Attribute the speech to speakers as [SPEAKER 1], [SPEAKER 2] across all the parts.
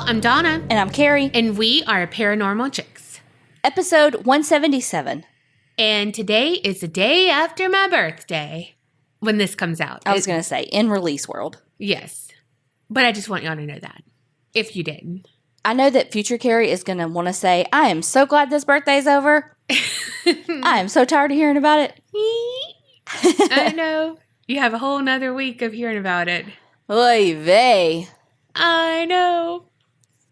[SPEAKER 1] I'm Donna.
[SPEAKER 2] And I'm Kerri.
[SPEAKER 1] And we are Paranormal Chicks.
[SPEAKER 2] Episode 177.
[SPEAKER 1] And today is the day after my birthday when this comes out.
[SPEAKER 2] I was going to say, in release world.
[SPEAKER 1] Yes. But I just want y'all to know that, if you didn't.
[SPEAKER 2] I know that future Kerri is going to want to say, I am so glad this birthday's over. I am so tired of hearing about it.
[SPEAKER 1] I know. You have a whole nother week of hearing about it.
[SPEAKER 2] Oy vey.
[SPEAKER 1] I know.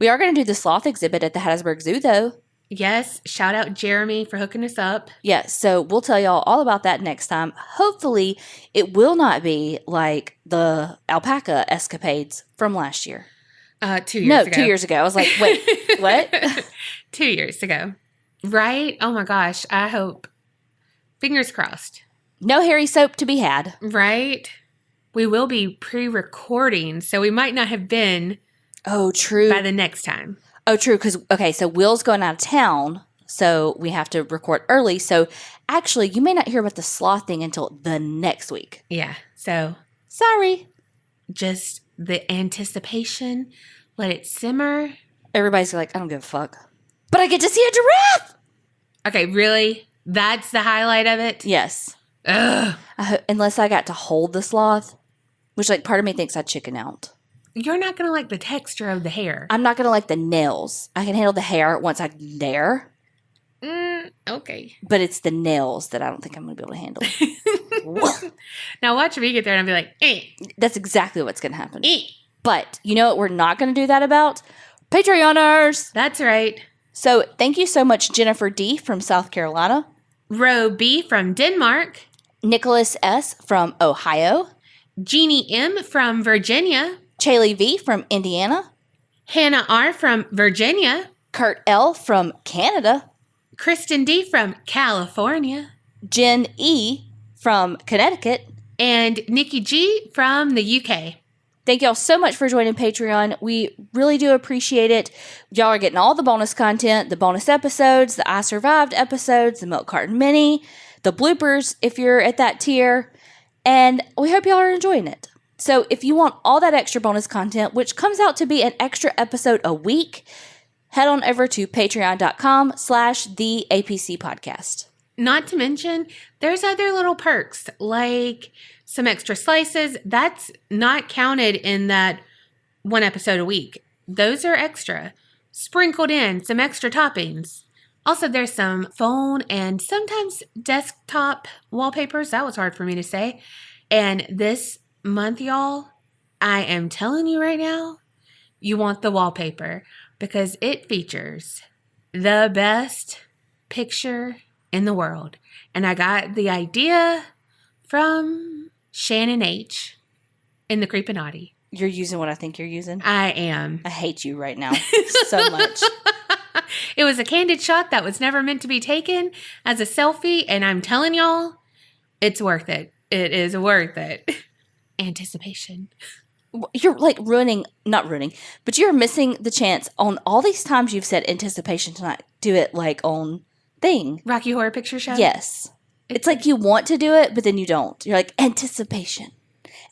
[SPEAKER 2] We are going to do the sloth exhibit at the Hattiesburg Zoo, though.
[SPEAKER 1] Yes. Shout out Jeremy for hooking us up.
[SPEAKER 2] Yes. So we'll tell y'all all about that next time. Hopefully, it will not be like the alpaca escapades from last year.
[SPEAKER 1] 2 years ago.
[SPEAKER 2] 2 years ago. I was like, wait, what?
[SPEAKER 1] 2 years ago. Right? Oh my gosh. I hope. Fingers crossed.
[SPEAKER 2] No hairy soap to be had.
[SPEAKER 1] Right? We will be pre-recording, so we might not have been.
[SPEAKER 2] Oh, true.
[SPEAKER 1] By the next time.
[SPEAKER 2] Oh, true. Because, okay, so Will's going out of town, so we have to record early. So, actually, you may not hear about the sloth thing until the next week.
[SPEAKER 1] Yeah. So,
[SPEAKER 2] sorry.
[SPEAKER 1] Just the anticipation. Let it simmer.
[SPEAKER 2] Everybody's like, I don't give a fuck. But I get to see a giraffe!
[SPEAKER 1] Okay, really? That's the highlight of it?
[SPEAKER 2] Yes.
[SPEAKER 1] Ugh.
[SPEAKER 2] Unless I got to hold the sloth, which, like, part of me thinks I'd chicken out.
[SPEAKER 1] You're not going to like the texture of the hair.
[SPEAKER 2] I'm not going to like the nails. I can handle the hair once I can dare.
[SPEAKER 1] Okay.
[SPEAKER 2] But it's the nails that I don't think I'm going to be able to handle.
[SPEAKER 1] Now watch me get there and I'll be like, eh.
[SPEAKER 2] That's exactly what's going to happen.
[SPEAKER 1] Eh.
[SPEAKER 2] But you know what we're not going to do that about? Patreoners.
[SPEAKER 1] That's right.
[SPEAKER 2] So thank you so much, Jennifer D. from South Carolina.
[SPEAKER 1] Ro B. from Denmark.
[SPEAKER 2] Nicholas S. from Ohio.
[SPEAKER 1] Jeannie M. from Virginia.
[SPEAKER 2] Chaley V. from Indiana.
[SPEAKER 1] Hannah R. from Virginia.
[SPEAKER 2] Kurt L. from Canada.
[SPEAKER 1] Kristen D. from California.
[SPEAKER 2] Jen E. from Connecticut.
[SPEAKER 1] And Nikki G. from the UK.
[SPEAKER 2] Thank y'all so much for joining Patreon. We really do appreciate it. Y'all are getting all the bonus content, the bonus episodes, the I Survived episodes, the Milk Carton Mini, the bloopers if you're at that tier. And we hope y'all are enjoying it. So if you want all that extra bonus content, which comes out to be an extra episode a week, head on over to patreon.com/theapcpodcast.
[SPEAKER 1] Not to mention, there's other little perks, like some extra slices. That's not counted in that one episode a week. Those are extra. Sprinkled in, some extra toppings. Also, there's some phone and sometimes desktop wallpapers. That was hard for me to say. And this month, y'all, I am telling you right now, you want the wallpaper because it features the best picture in the world. And I got the idea from Shannon H. in the Creepinati.
[SPEAKER 2] You're using what I think you're using?
[SPEAKER 1] I am.
[SPEAKER 2] I hate you right now so much.
[SPEAKER 1] It was a candid shot that was never meant to be taken as a selfie. And I'm telling y'all, it's worth it. It is worth it. Anticipation.
[SPEAKER 2] You're like not ruining, but you're missing the chance on all these times you've said anticipation to not do it like on thing.
[SPEAKER 1] Rocky Horror Picture Show?
[SPEAKER 2] Yes. It's like you want to do it, but then you don't. You're like, anticipation,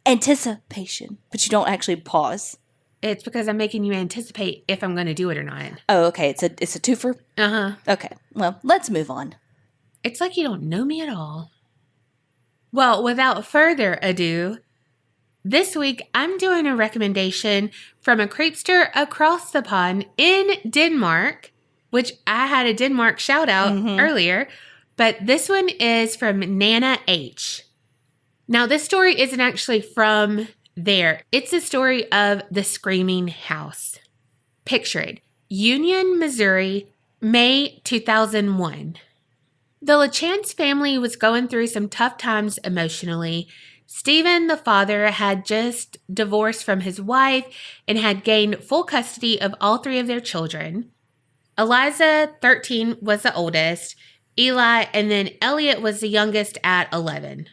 [SPEAKER 2] but you don't actually pause.
[SPEAKER 1] It's because I'm making you anticipate if I'm going to do it or not.
[SPEAKER 2] Oh, okay. It's a twofer?
[SPEAKER 1] Uh-huh.
[SPEAKER 2] Okay. Well, let's move on.
[SPEAKER 1] It's like you don't know me at all. Well, without further ado, this week I'm doing a recommendation from a creepster across the pond in Denmark, which I had a Denmark shout out earlier, but this one is from Nana H. Now, this story isn't actually from there. It's the story of the Screaming House. Picture it. Union, Missouri, May 2001. The LaChance family was going through some tough times emotionally. Stephen, the father, had just divorced from his wife and had gained full custody of all three of their children. Eliza, 13, was the oldest. Eli, and then Elliot was the youngest at 11.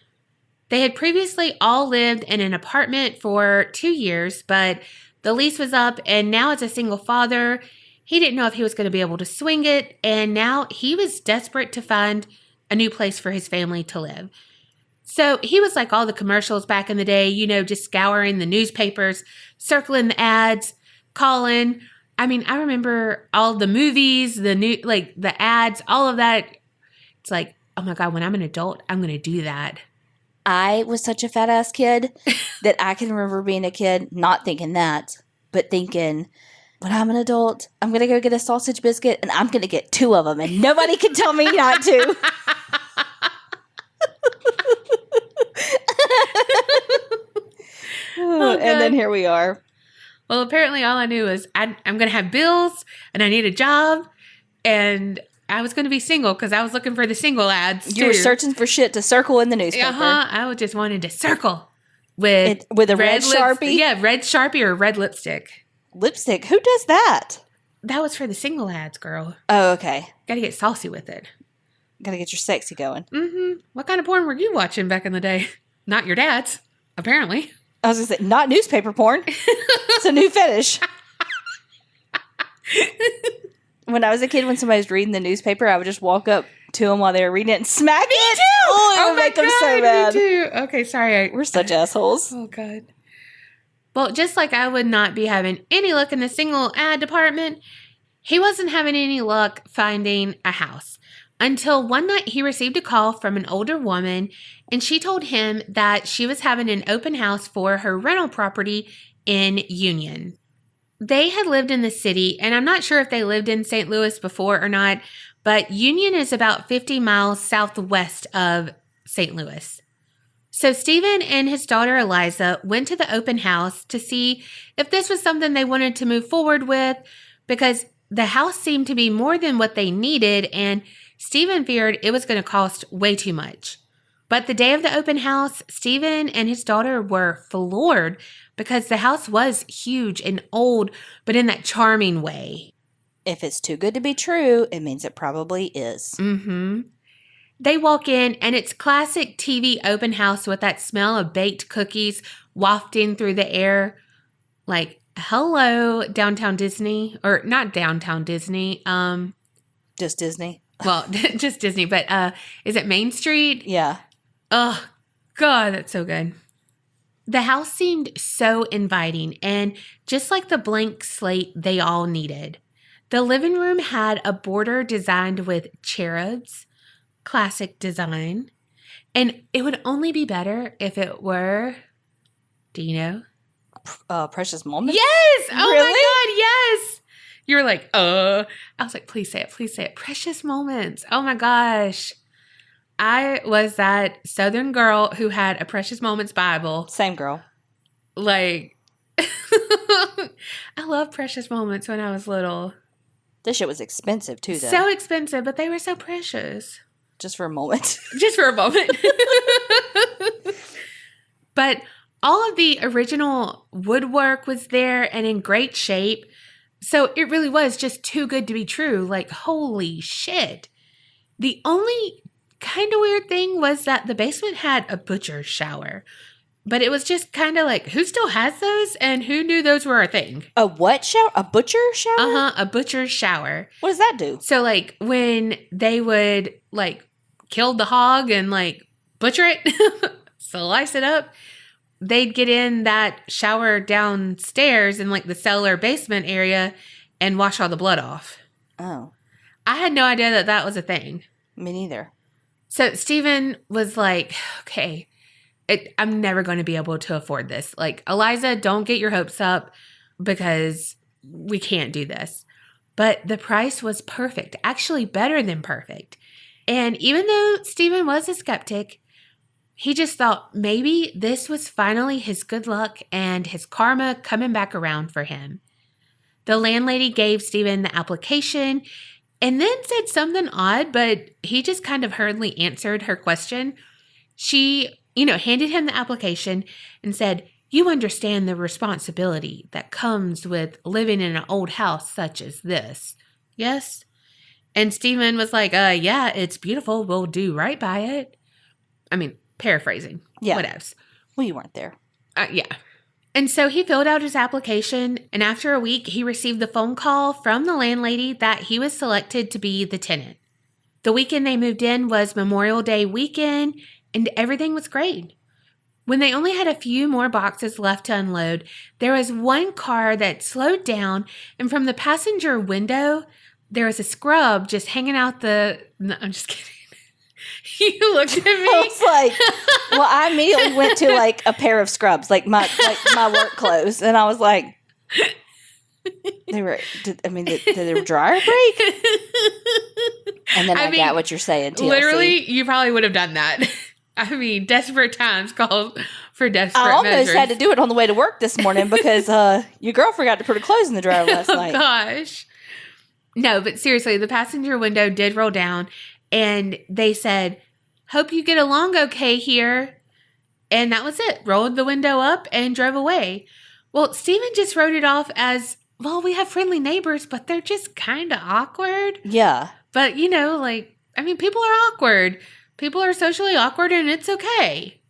[SPEAKER 1] They had previously all lived in an apartment for 2 years, but the lease was up, and now as a single father, he didn't know if he was going to be able to swing it, and now he was desperate to find a new place for his family to live. So he was like all the commercials back in the day, just scouring the newspapers, circling the ads, calling. I mean, I remember all the movies, the ads, all of that. It's like, oh my God, when I'm an adult, I'm going to do that.
[SPEAKER 2] I was such a fat ass kid that I can remember being a kid, not thinking that, but thinking, when I'm an adult, I'm going to go get a sausage biscuit and I'm going to get 2 of them and nobody can tell me not to. And then here we are.
[SPEAKER 1] Well, apparently all I knew was I'm going to have bills and I need a job and I was going to be single because I was looking for the single ads
[SPEAKER 2] You were searching for shit to circle in the newspaper.
[SPEAKER 1] I just wanted to circle with
[SPEAKER 2] a red Sharpie?
[SPEAKER 1] Yeah, red Sharpie or red lipstick.
[SPEAKER 2] Lipstick? Who does that?
[SPEAKER 1] That was for the single ads, girl.
[SPEAKER 2] Oh, okay.
[SPEAKER 1] Got to get saucy with it.
[SPEAKER 2] Got to get your sexy going.
[SPEAKER 1] Mm-hmm. What kind of porn were you watching back in the day? Not your dad's, apparently.
[SPEAKER 2] I was going to say, not newspaper porn. It's a new fetish. When I was a kid, when somebody was reading the newspaper, I would just walk up to them while they were reading it and smack it.
[SPEAKER 1] Me too!
[SPEAKER 2] Oh, it would make them so mad.
[SPEAKER 1] Me too. Okay, sorry.
[SPEAKER 2] We're such assholes.
[SPEAKER 1] Oh, God. Well, just like I would not be having any luck in the single ad department, he wasn't having any luck finding a house. Until one night he received a call from an older woman, and she told him that she was having an open house for her rental property in Union. They had lived in the city, and I'm not sure if they lived in St. Louis before or not, but Union is about 50 miles southwest of St. Louis. So Stephen and his daughter Eliza went to the open house to see if this was something they wanted to move forward with, because the house seemed to be more than what they needed, and Stephen feared it was going to cost way too much. But the day of the open house, Stephen and his daughter were floored because the house was huge and old, but in that charming way.
[SPEAKER 2] If it's too good to be true, it means it probably is.
[SPEAKER 1] Mm-hmm. They walk in, and it's classic TV open house with that smell of baked cookies wafting through the air. Like, hello, downtown Disney. Or not downtown Disney.
[SPEAKER 2] Just Disney.
[SPEAKER 1] Well, just Disney, but is it Main Street?
[SPEAKER 2] Yeah.
[SPEAKER 1] Oh, God, that's so good. The house seemed so inviting, and just like the blank slate they all needed. The living room had a border designed with cherubs, classic design, and it would only be better if it were, do you know?
[SPEAKER 2] Precious Moments?
[SPEAKER 1] Yes! Oh
[SPEAKER 2] Really?
[SPEAKER 1] my God, yes! You were like, I was like, please say it. Precious Moments. Oh my gosh. I was that Southern girl who had a Precious Moments Bible.
[SPEAKER 2] Same girl.
[SPEAKER 1] Like, I love Precious Moments when I was little.
[SPEAKER 2] This shit was expensive too, though.
[SPEAKER 1] So expensive, but they were so precious.
[SPEAKER 2] Just for a moment.
[SPEAKER 1] Just for a moment. But all of the original woodwork was there and in great shape. So it really was just too good to be true. Like, holy shit. The only kind of weird thing was that the basement had a butcher's shower. But it was just kind of like, who still has those? And who knew those were a thing?
[SPEAKER 2] A what shower? A butcher shower?
[SPEAKER 1] Uh-huh, a butcher's shower.
[SPEAKER 2] What does that do?
[SPEAKER 1] So, like, when they would, like, kill the hog and, like, butcher it, slice it up, they'd get in that shower downstairs in, like, the cellar basement area and wash all the blood off.
[SPEAKER 2] Oh.
[SPEAKER 1] I had no idea that that was a thing.
[SPEAKER 2] Me neither.
[SPEAKER 1] So Stephen was like, okay, I'm never going to be able to afford this. Like, Eliza, don't get your hopes up because we can't do this. But the price was perfect, actually better than perfect. And even though Stephen was a skeptic, he just thought maybe this was finally his good luck and his karma coming back around for him. The landlady gave Stephen the application and then said something odd, but he just kind of hurriedly answered her question. She, handed him the application and said, "You understand the responsibility that comes with living in an old house such as this, yes?" And Stephen was like, yeah, it's beautiful. We'll do right by it. I mean, paraphrasing.
[SPEAKER 2] Yeah.
[SPEAKER 1] Whatevs.
[SPEAKER 2] Well, you weren't there.
[SPEAKER 1] Yeah. And so he filled out his application, and after a week, he received the phone call from the landlady that he was selected to be the tenant. The weekend they moved in was Memorial Day weekend, and everything was great. When they only had a few more boxes left to unload, there was one car that slowed down, and from the passenger window, there was a scrub just hanging out the... No, I'm just kidding. You looked at me.
[SPEAKER 2] I was like, well, I immediately went to like a pair of scrubs, like my work clothes, and I was like, did the dryer break? And then I got what you're saying, TLC.
[SPEAKER 1] Literally, you probably would have done that. I mean, desperate times call for desperate
[SPEAKER 2] I almost
[SPEAKER 1] measures.
[SPEAKER 2] had to do it on the way to work this morning because your girl forgot to put her clothes in the dryer last night.
[SPEAKER 1] Oh, gosh. No, but seriously, the passenger window did roll down, and they said, "Hope you get along okay here." And that was it. Rolled the window up and drove away. Well, Stephen just wrote it off as, well, we have friendly neighbors, but they're just kind of awkward.
[SPEAKER 2] Yeah.
[SPEAKER 1] But, people are awkward. People are socially awkward, and it's okay.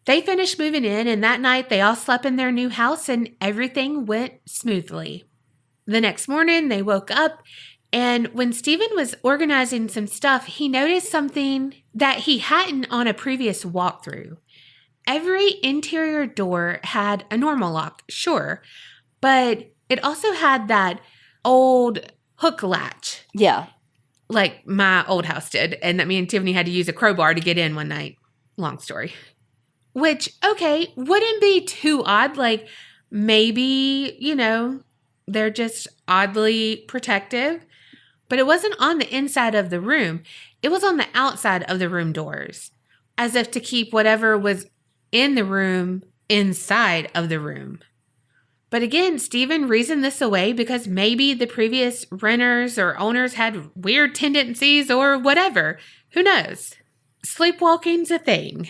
[SPEAKER 1] They finished moving in, and that night they all slept in their new house, and everything went smoothly. The next morning, they woke up, and when Stephen was organizing some stuff, he noticed something that he hadn't on a previous walkthrough. Every interior door had a normal lock, sure, but it also had that old hook latch.
[SPEAKER 2] Yeah.
[SPEAKER 1] Like my old house did, and that me and Tiffany had to use a crowbar to get in one night. Long story. Which, okay, wouldn't be too odd. Like, maybe, they're just oddly protective. But it wasn't on the inside of the room. It was on the outside of the room doors, as if to keep whatever was in the room inside of the room. But again, Stephen reasoned this away because maybe the previous renters or owners had weird tendencies or whatever. Who knows? Sleepwalking's a thing.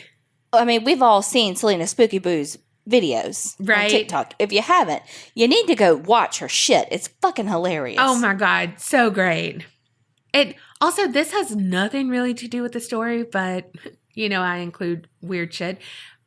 [SPEAKER 2] I mean, we've all seen Selena Spooky Boo's videos on TikTok. If you haven't, you need to go watch her shit. It's fucking hilarious.
[SPEAKER 1] Oh my God. So great. Also, this has nothing really to do with the story, but, I include weird shit.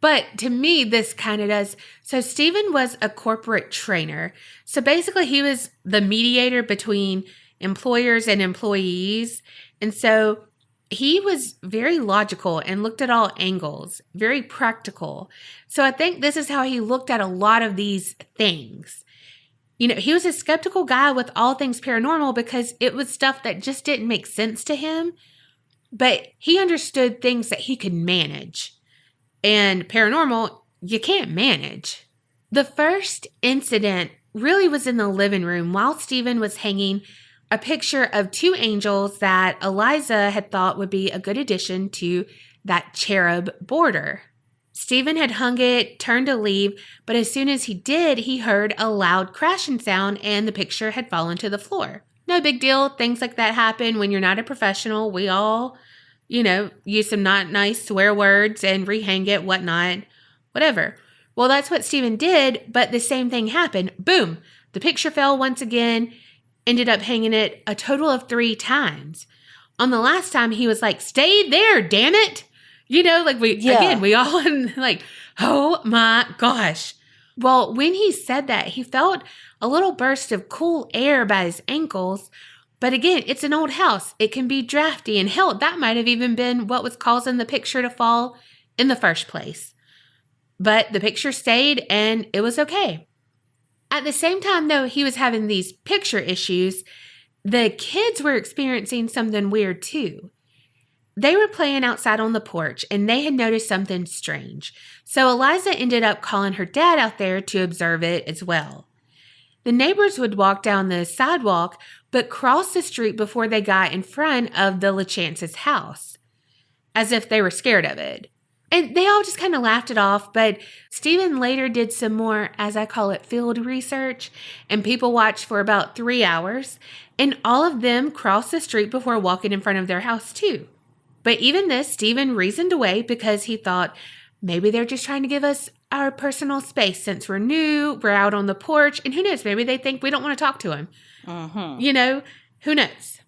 [SPEAKER 1] But to me, this kind of does. So Stephen was a corporate trainer. So basically, he was the mediator between employers and employees. And so he was very logical and looked at all angles, very practical. So I think this is how he looked at a lot of these things. He was a skeptical guy with all things paranormal because it was stuff that just didn't make sense to him. But he understood things that he could manage. And paranormal, you can't manage. The first incident really was in the living room while Stephen was hanging a picture of two angels that Eliza had thought would be a good addition to that cherub border. Stephen had hung it, turned to leave, but as soon as he did, he heard a loud crashing sound and the picture had fallen to the floor. No big deal. Things like that happen when you're not a professional. We all... use some not nice swear words and rehang it, whatnot, whatever. Well, that's what Stephen did, but the same thing happened. Boom. The picture fell once again, ended up hanging it a total of 3 times. On the last time, he was like, "Stay there, damn it." We all like, oh my gosh. Well, when he said that, he felt a little burst of cool air by his ankles. But again, it's an old house. It can be drafty, and hell, that might have even been what was causing the picture to fall in the first place. But the picture stayed, and it was okay. At the same time, though, he was having these picture issues, the kids were experiencing something weird too. They were playing outside on the porch, and they had noticed something strange. So Eliza ended up calling her dad out there to observe it as well. The neighbors would walk down the sidewalk, but cross the street before they got in front of the LaChance's house, as if they were scared of it. And they all just kind of laughed it off, but Stephen later did some more, as I call it, field research, and people watched for about 3 hours, and all of them crossed the street before walking in front of their house too. But even this, Stephen reasoned away because he thought, maybe they're just trying to give us our personal space since we're new, we're out on the porch, and who knows, maybe they think we don't want to talk to them. Who knows?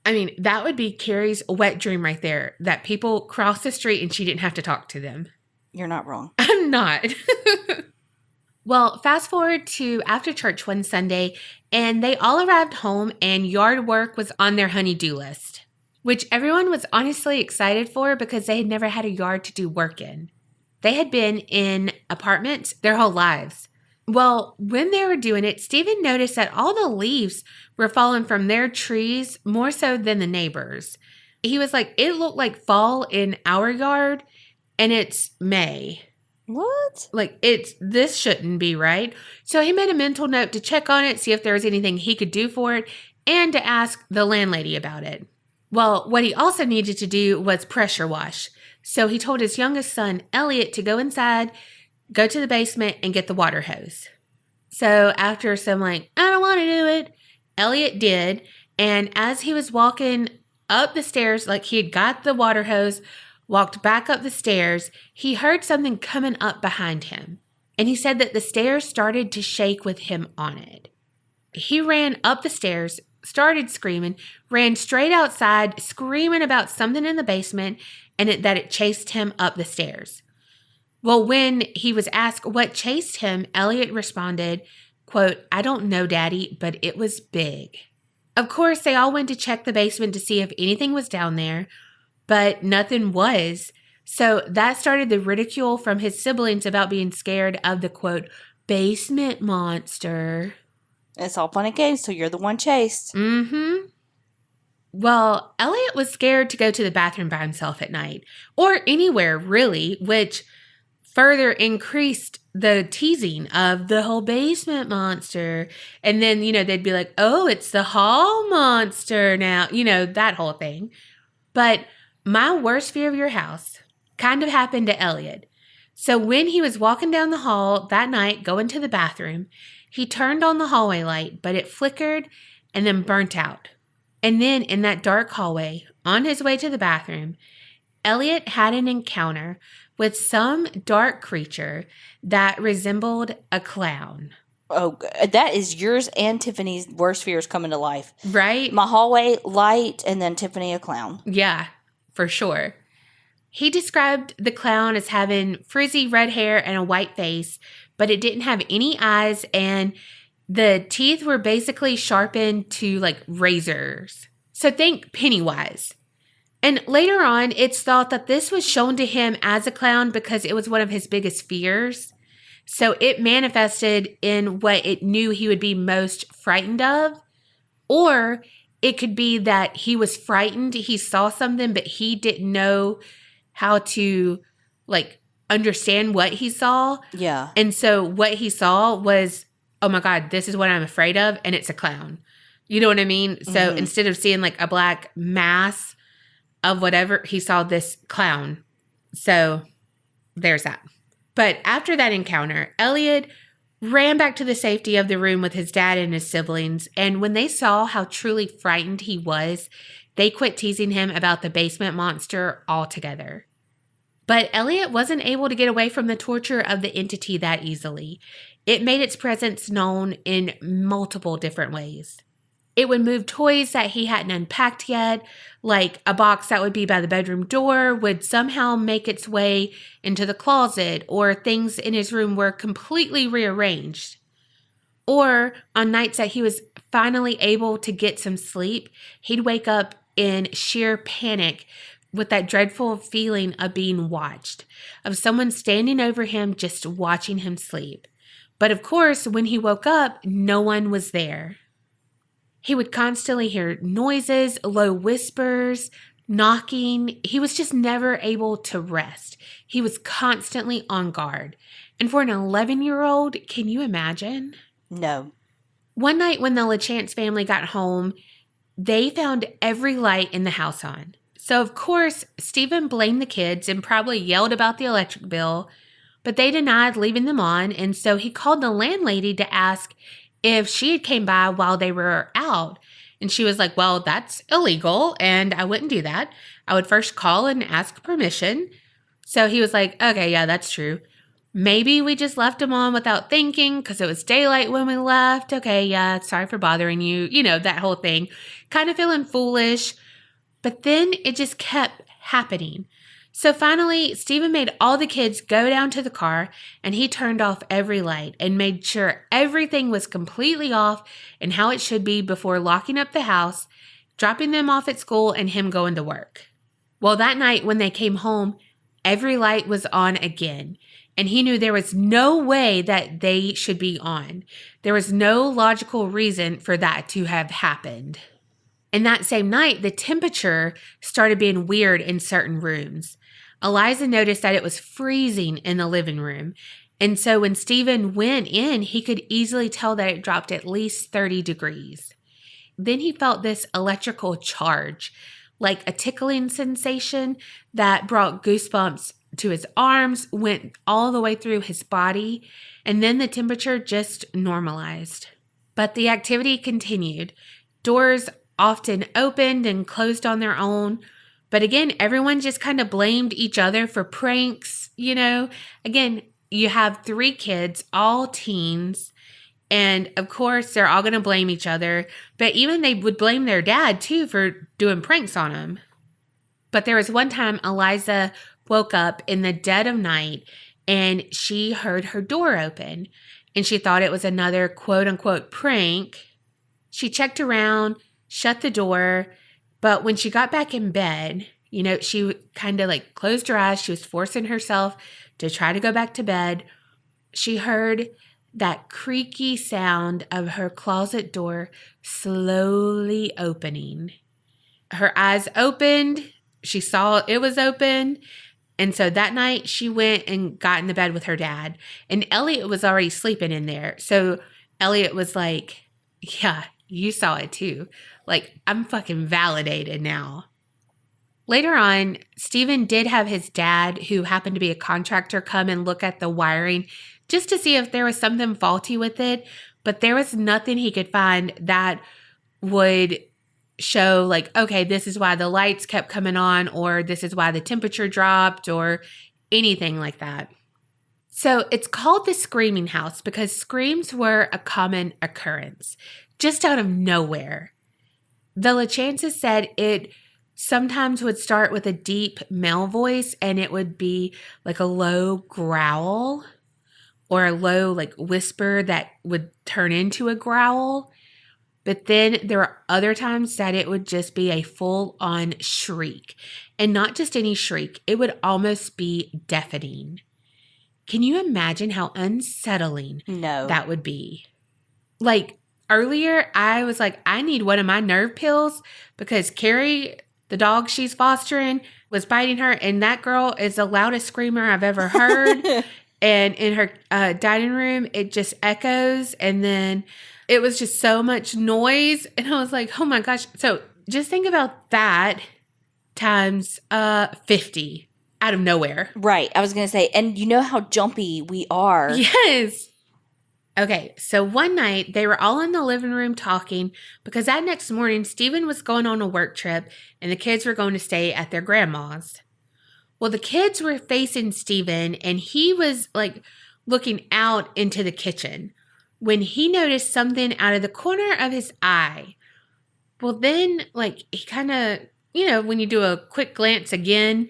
[SPEAKER 1] I mean, that would be Kerri's wet dream right there, that people cross the street and she didn't have to talk to them.
[SPEAKER 2] You're not wrong.
[SPEAKER 1] I'm not. Well, fast forward to after church one Sunday, and they all arrived home and yard work was on their honey-do list, which everyone was honestly excited for because they had never had a yard to do work in. They had been in apartments their whole lives. Well, when they were doing it, Stephen noticed that all the leaves were falling from their trees more so than the neighbors. He was like, it looked like fall in our yard, and it's May.
[SPEAKER 2] What?
[SPEAKER 1] Like, this shouldn't be right. So he made a mental note to check on it, see if there was anything he could do for it, and to ask the landlady about it. Well, what he also needed to do was pressure wash. So he told his youngest son, Elliot, to go inside, go to the basement, and get the water hose. So after some I don't want to do it, Elliot did. And as he was walking up the stairs, he had got the water hose, walked back up the stairs, he heard something coming up behind him. And he said that the stairs started to shake with him on it. He ran up the stairs, started screaming, ran straight outside, screaming about something in the basement, and that it chased him up the stairs. Well, when he was asked what chased him, Elliot responded, quote, "I don't know, Daddy, but it was big." Of course, they all went to check the basement to see if anything was down there, but nothing was. So that started the ridicule from his siblings about being scared of the, quote, basement monster.
[SPEAKER 2] It's all fun and games till you're the one chased.
[SPEAKER 1] Mm-hmm. Well, Elliot was scared to go to the bathroom by himself at night, or anywhere really, which further increased the teasing of the whole basement monster. And then, they'd be like, oh, it's the hall monster now, that whole thing. But my worst fear of your house kind of happened to Elliot. So when he was walking down the hall that night, going to the bathroom, he turned on the hallway light, but it flickered and then burnt out. And then in that dark hallway, on his way to the bathroom, Elliot had an encounter with some dark creature that resembled a clown.
[SPEAKER 2] Oh, that is yours and Tiffany's worst fears coming to life.
[SPEAKER 1] Right?
[SPEAKER 2] My hallway light and then Tiffany a clown.
[SPEAKER 1] Yeah, for sure. He described the clown as having frizzy red hair and a white face, but it didn't have any eyes, and the teeth were basically sharpened to razors. So think Pennywise. And later on, it's thought that this was shown to him as a clown because it was one of his biggest fears. So it manifested in what it knew he would be most frightened of. Or it could be that he was frightened, he saw something, but he didn't know how to understand what he saw.
[SPEAKER 2] Yeah.
[SPEAKER 1] And so what he saw was, oh my God, this is what I'm afraid of, and it's a clown. You know what I mean? So instead of seeing a black mass of whatever, he saw this clown. So there's that. But after that encounter, Elliot ran back to the safety of the room with his dad and his siblings. And when they saw how truly frightened he was, they quit teasing him about the basement monster altogether. But Elliot wasn't able to get away from the torture of the entity that easily. It made its presence known in multiple different ways. It would move toys that he hadn't unpacked yet, like a box that would be by the bedroom door would somehow make its way into the closet, or things in his room were completely rearranged. Or on nights that he was finally able to get some sleep, he'd wake up in sheer panic with that dreadful feeling of being watched, of someone standing over him just watching him sleep. But of course, when he woke up, no one was there. He would constantly hear noises, low whispers, knocking. He was just never able to rest. He was constantly on guard. And for an 11-year-old, can you imagine?
[SPEAKER 2] No.
[SPEAKER 1] One night when the LaChance family got home, they found every light in the house on. So, of course, Stephen blamed the kids and probably yelled about the electric bill, but they denied leaving them on, and so he called the landlady to ask if she had came by while they were out. And she was like, well, that's illegal, and I wouldn't do that. I would first call and ask permission. So he was like, okay, yeah, that's true. Maybe we just left them on without thinking because it was daylight when we left. Okay, yeah, sorry for bothering you. That whole thing. Kind of feeling foolish. But then it just kept happening. So finally, Stephen made all the kids go down to the car, and he turned off every light and made sure everything was completely off and how it should be before locking up the house, dropping them off at school, and him going to work. Well, that night when they came home, every light was on again, and he knew there was no way that they should be on. There was no logical reason for that to have happened. And that same night, the temperature started being weird in certain rooms. Eliza noticed that it was freezing in the living room. And so when Stephen went in, he could easily tell that it dropped at least 30 degrees. Then he felt this electrical charge, like a tickling sensation that brought goosebumps to his arms, went all the way through his body, and then the temperature just normalized. But the activity continued. Doors often opened and closed on their own. But again, everyone just kind of blamed each other for pranks, you know. Again, you have 3 kids, all teens, and of course, they're all going to blame each other. But even they would blame their dad, too, for doing pranks on them. But there was one time Eliza woke up in the dead of night, and she heard her door open. And she thought it was another quote-unquote prank. She checked around, shut the door, but when she got back in bed, you know, she kind of like closed her eyes. She was forcing herself to try to go back to bed. She heard that creaky sound of her closet door slowly opening. Her eyes opened. She saw it was open. And so that night she went and got in the bed with her dad. And Elliot was already sleeping in there. So Elliot was like, yeah, you saw it too. Like, I'm fucking validated now. Later on, Stephen did have his dad, who happened to be a contractor, come and look at the wiring just to see if there was something faulty with it. But there was nothing he could find that would show like, okay, this is why the lights kept coming on, or this is why the temperature dropped, or anything like that. So it's called the screaming house because screams were a common occurrence, just out of nowhere. The LaChances said it sometimes would start with a deep male voice, and it would be like a low growl or a low like whisper that would turn into a growl. But then there were other times that it would just be a full-on shriek. And not just any shriek. It would almost be deafening. Can you imagine how unsettling that would be? Like, earlier, I was like, I need one of my nerve pills because Kerri, the dog she's fostering, was biting her. And that girl is the loudest screamer I've ever heard. And in her dining room, it just echoes. And then it was just so much noise. And I was like, oh my gosh. So just think about that times 50 out of nowhere.
[SPEAKER 2] Right. I was going to say, and you know how jumpy we are.
[SPEAKER 1] Yes. Okay, so one night they were all in the living room talking because that next morning Stephen was going on a work trip and the kids were going to stay at their grandma's. Well, the kids were facing Stephen and he was like looking out into the kitchen when he noticed something out of the corner of his eye. Well, then like he kind of, you know, when you do a quick glance again,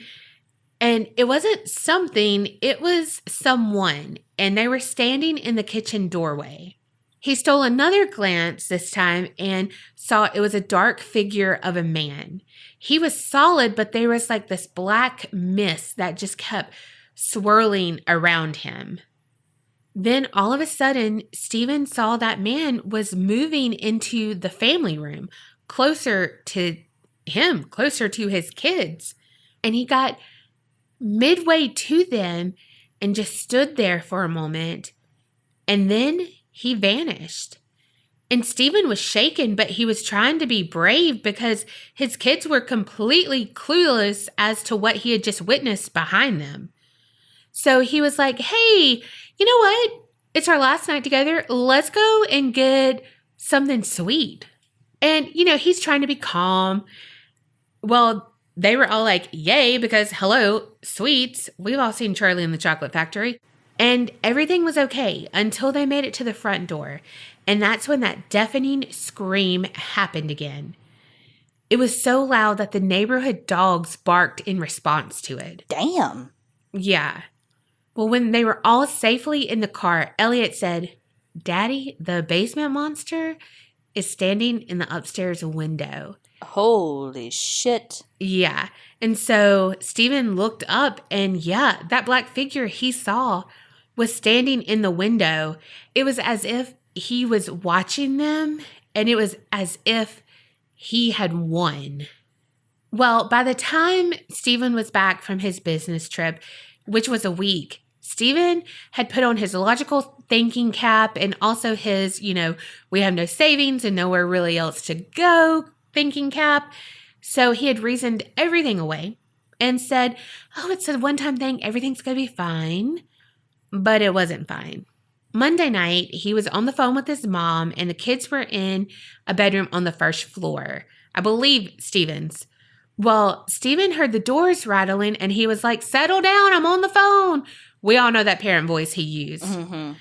[SPEAKER 1] and it wasn't something, it was someone, and they were standing in the kitchen doorway. He stole another glance this time and saw it was a dark figure of a man. He was solid, but there was like this black mist that just kept swirling around him. Then all of a sudden, Stephen saw that man was moving into the family room, closer to him, closer to his kids. And he got midway to them and just stood there for a moment, and then he vanished. And Stephen was shaken, but he was trying to be brave because his kids were completely clueless as to what he had just witnessed behind them. So he was like, hey, you know what? It's our last night together. Let's go and get something sweet. And, you know, he's trying to be calm. Well, they were all like, yay, because hello, sweets. We've all seen Charlie and the Chocolate Factory. And everything was okay until they made it to the front door. And that's when that deafening scream happened again. It was so loud that the neighborhood dogs barked in response to it.
[SPEAKER 2] Damn.
[SPEAKER 1] Yeah. Well, when they were all safely in the car, Elliot said, Daddy, the basement monster is standing in the upstairs window.
[SPEAKER 2] Holy shit.
[SPEAKER 1] Yeah. And so Stephen looked up and yeah, that black figure he saw was standing in the window. It was as if he was watching them and it was as if he had won. Well, by the time Stephen was back from his business trip, which was a week, Stephen had put on his logical thinking cap and also his, we have no savings and nowhere really else to go thinking cap. So he had reasoned everything away and said, oh, it's a one-time thing. Everything's going to be fine. But it wasn't fine. Monday night, he was on the phone with his mom and the kids were in a bedroom on the first floor. I believe Stephen's. Well, Stephen heard the doors rattling and he was like, settle down, I'm on the phone. We all know that parent voice he used.
[SPEAKER 2] Mm-hmm.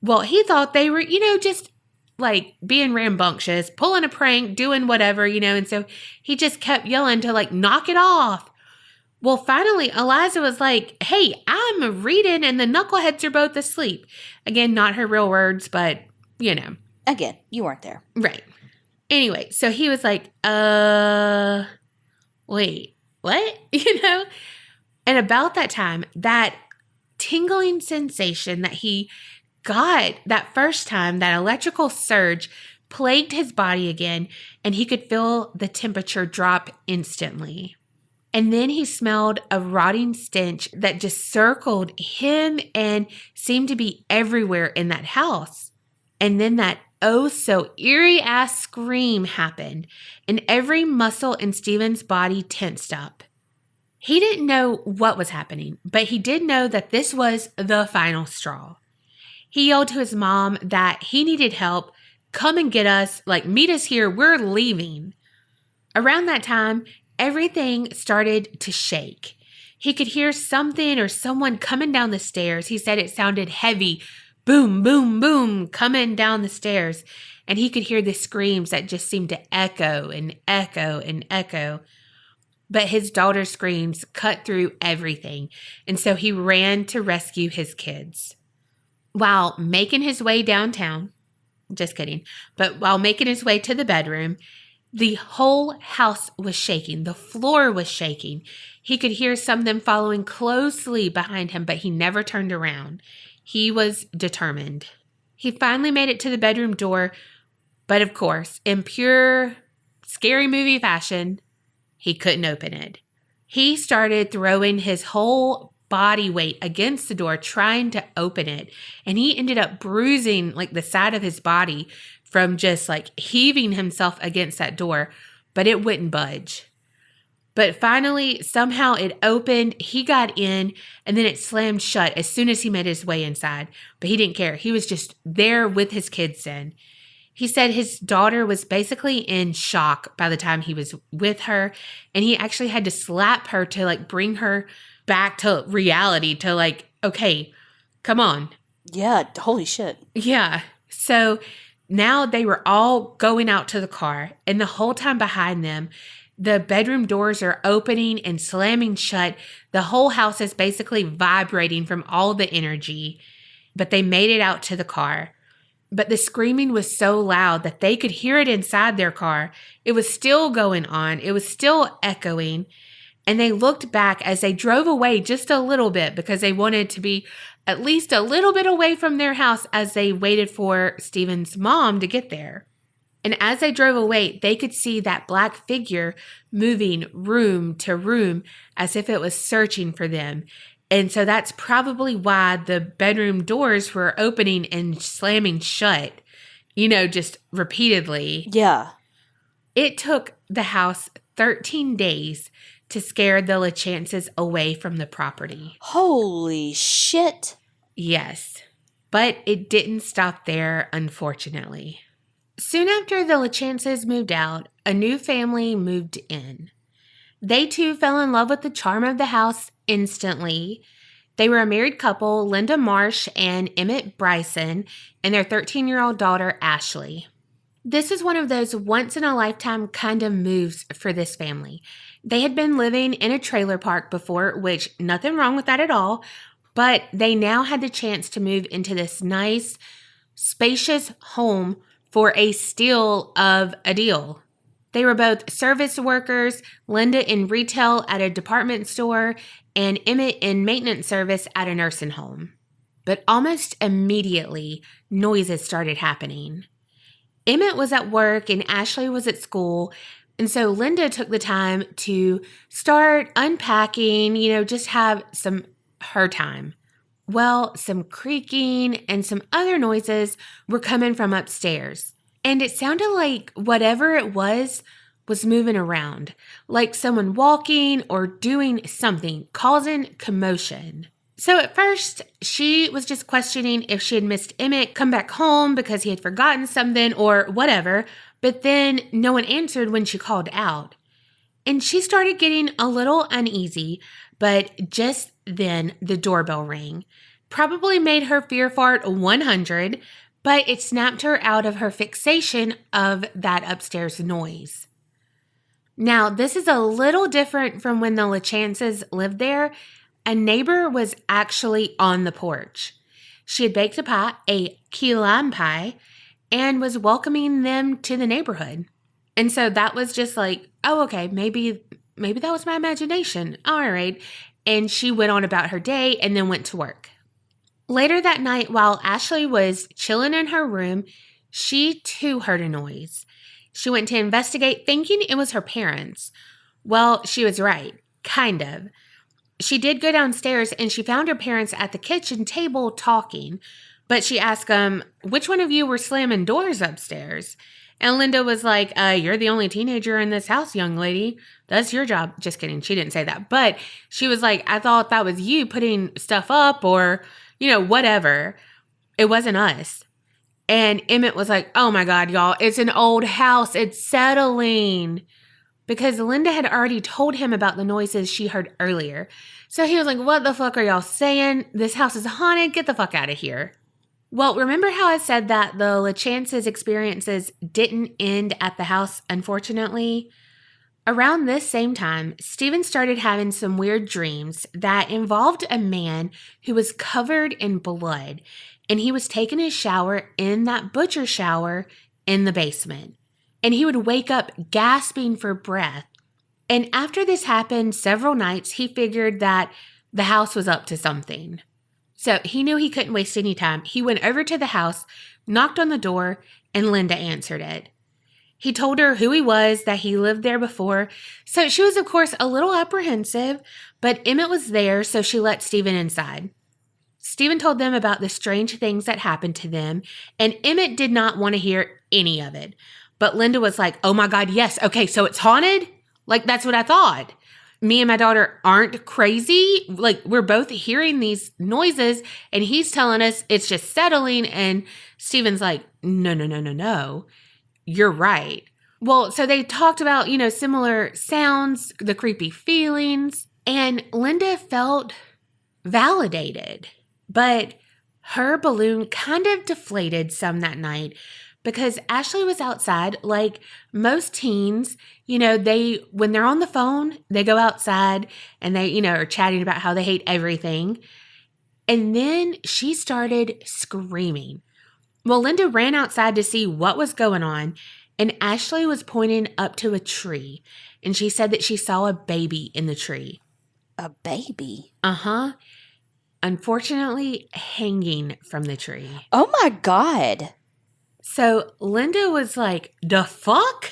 [SPEAKER 1] Well, he thought they were, just like being rambunctious, pulling a prank, doing whatever, and so he just kept yelling to like knock it off. Well, finally, Eliza was like, hey, I'm reading and the knuckleheads are both asleep. Again, not her real words, but
[SPEAKER 2] Again, you weren't there.
[SPEAKER 1] Right. Anyway, so he was like, wait, what? And about that time, that tingling sensation that he got that first time, that electrical surge plagued his body again, and he could feel the temperature drop instantly. And then he smelled a rotting stench that just circled him and seemed to be everywhere in that house. And then that oh so eerie ass scream happened, and every muscle in Stephen's body tensed up. He didn't know what was happening, but he did know that this was the final straw. He yelled to his mom that he needed help. Come and get us, like meet us here, we're leaving. Around that time, everything started to shake. He could hear something or someone coming down the stairs. He said it sounded heavy, boom, boom, boom, coming down the stairs. And he could hear the screams that just seemed to echo and echo and echo. But his daughter's screams cut through everything. And so he ran to rescue his kids. While making his way downtown, just kidding, but while making his way to the bedroom, the whole house was shaking. The floor was shaking. He could hear some of them following closely behind him, but he never turned around. He was determined. He finally made it to the bedroom door, but of course, in pure scary movie fashion, he couldn't open it. He started throwing his whole body weight against the door, trying to open it, and he ended up bruising like the side of his body from just like heaving himself against that door, but it wouldn't budge. But finally, somehow it opened, he got in, and then it slammed shut as soon as he made his way inside. But he didn't care. He was just there with his kids then. He said his daughter was basically in shock by the time he was with her, and he actually had to slap her to like bring her back to reality, to like, okay, come on.
[SPEAKER 2] Yeah, holy shit.
[SPEAKER 1] Yeah. So now they were all going out to the car, and the whole time behind them, the bedroom doors are opening and slamming shut. The whole house is basically vibrating from all the energy, but they made it out to the car. But the screaming was so loud that they could hear it inside their car. It was still going on. It was still echoing. And they looked back as they drove away just a little bit because they wanted to be at least a little bit away from their house as they waited for Stephen's mom to get there. And as they drove away, they could see that black figure moving room to room as if it was searching for them. And so that's probably why the bedroom doors were opening and slamming shut, just repeatedly.
[SPEAKER 2] Yeah.
[SPEAKER 1] It took the house 13 days to scare the LaChances away from the property.
[SPEAKER 2] Holy shit.
[SPEAKER 1] Yes, but it didn't stop there, unfortunately. Soon after the LaChances moved out, a new family moved in. They too fell in love with the charm of the house instantly. They were a married couple, Linda Marsh and Emmett Bryson, and their 13-year-old daughter, Ashley. This is one of those once-in-a-lifetime kind of moves for this family. They had been living in a trailer park before, which nothing wrong with that at all, but they now had the chance to move into this nice, spacious home for a steal of a deal. They were both service workers, Linda in retail at a department store, and Emmett in maintenance service at a nursing home. But almost immediately, noises started happening. Emmett was at work and Ashley was at school, and so Linda took the time to start unpacking, just have her time. Well, some creaking and some other noises were coming from upstairs. And it sounded like whatever it was moving around, like someone walking or doing something, causing commotion. So at first, she was just questioning if she had missed Emmett come back home because he had forgotten something or whatever, but then no one answered when she called out. And she started getting a little uneasy, but just then the doorbell rang. Probably made her fear fart 100, but it snapped her out of her fixation of that upstairs noise. Now, this is a little different from when the LaChances lived there. A neighbor was actually on the porch. She had baked a pie, a key lime pie, and was welcoming them to the neighborhood. And so that was just like, oh, okay, maybe that was my imagination. All right. And she went on about her day and then went to work. Later that night, while Ashley was chilling in her room, she too heard a noise. She went to investigate, thinking it was her parents. Well, she was right, kind of. She did go downstairs and she found her parents at the kitchen table talking, but she asked them, which one of you were slamming doors upstairs? And Linda was like, you're the only teenager in this house, young lady. That's your job. Just kidding. She didn't say that. But she was like, I thought that was you putting stuff up or, whatever. It wasn't us. And Emmett was like, oh my God, y'all, it's an old house. It's settling. Because Linda had already told him about the noises she heard earlier. So he was like, what the fuck are y'all saying? This house is haunted. Get the fuck out of here. Well, remember how I said that the LaChances experiences didn't end at the house, unfortunately? Around this same time, Stephen started having some weird dreams that involved a man who was covered in blood, and he was taking a shower in that butcher shower in the basement. And he would wake up gasping for breath. And after this happened several nights, he figured that the house was up to something. So he knew he couldn't waste any time. He went over to the house, knocked on the door, and Linda answered it. He told her who he was, that he lived there before. So she was, of course, a little apprehensive, but Emmett was there, so she let Stephen inside. Stephen told them about the strange things that happened to them, and Emmett did not want to hear any of it. But Linda was like, oh my God, yes. Okay, so it's haunted? Like, that's what I thought. Me and my daughter aren't crazy. Like, we're both hearing these noises, and he's telling us it's just settling. And Stephen's like, no. You're right. Well, so they talked about, similar sounds, the creepy feelings, and Linda felt validated. But her balloon kind of deflated some that night because Ashley was outside. Like most teens, when they're on the phone, they go outside and they, are chatting about how they hate everything. And then she started screaming. Well, Linda ran outside to see what was going on, and Ashley was pointing up to a tree, and she said that she saw a baby in the tree.
[SPEAKER 2] A baby?
[SPEAKER 1] Uh-huh. Unfortunately, hanging from the tree.
[SPEAKER 2] Oh my God.
[SPEAKER 1] So Linda was like, the fuck?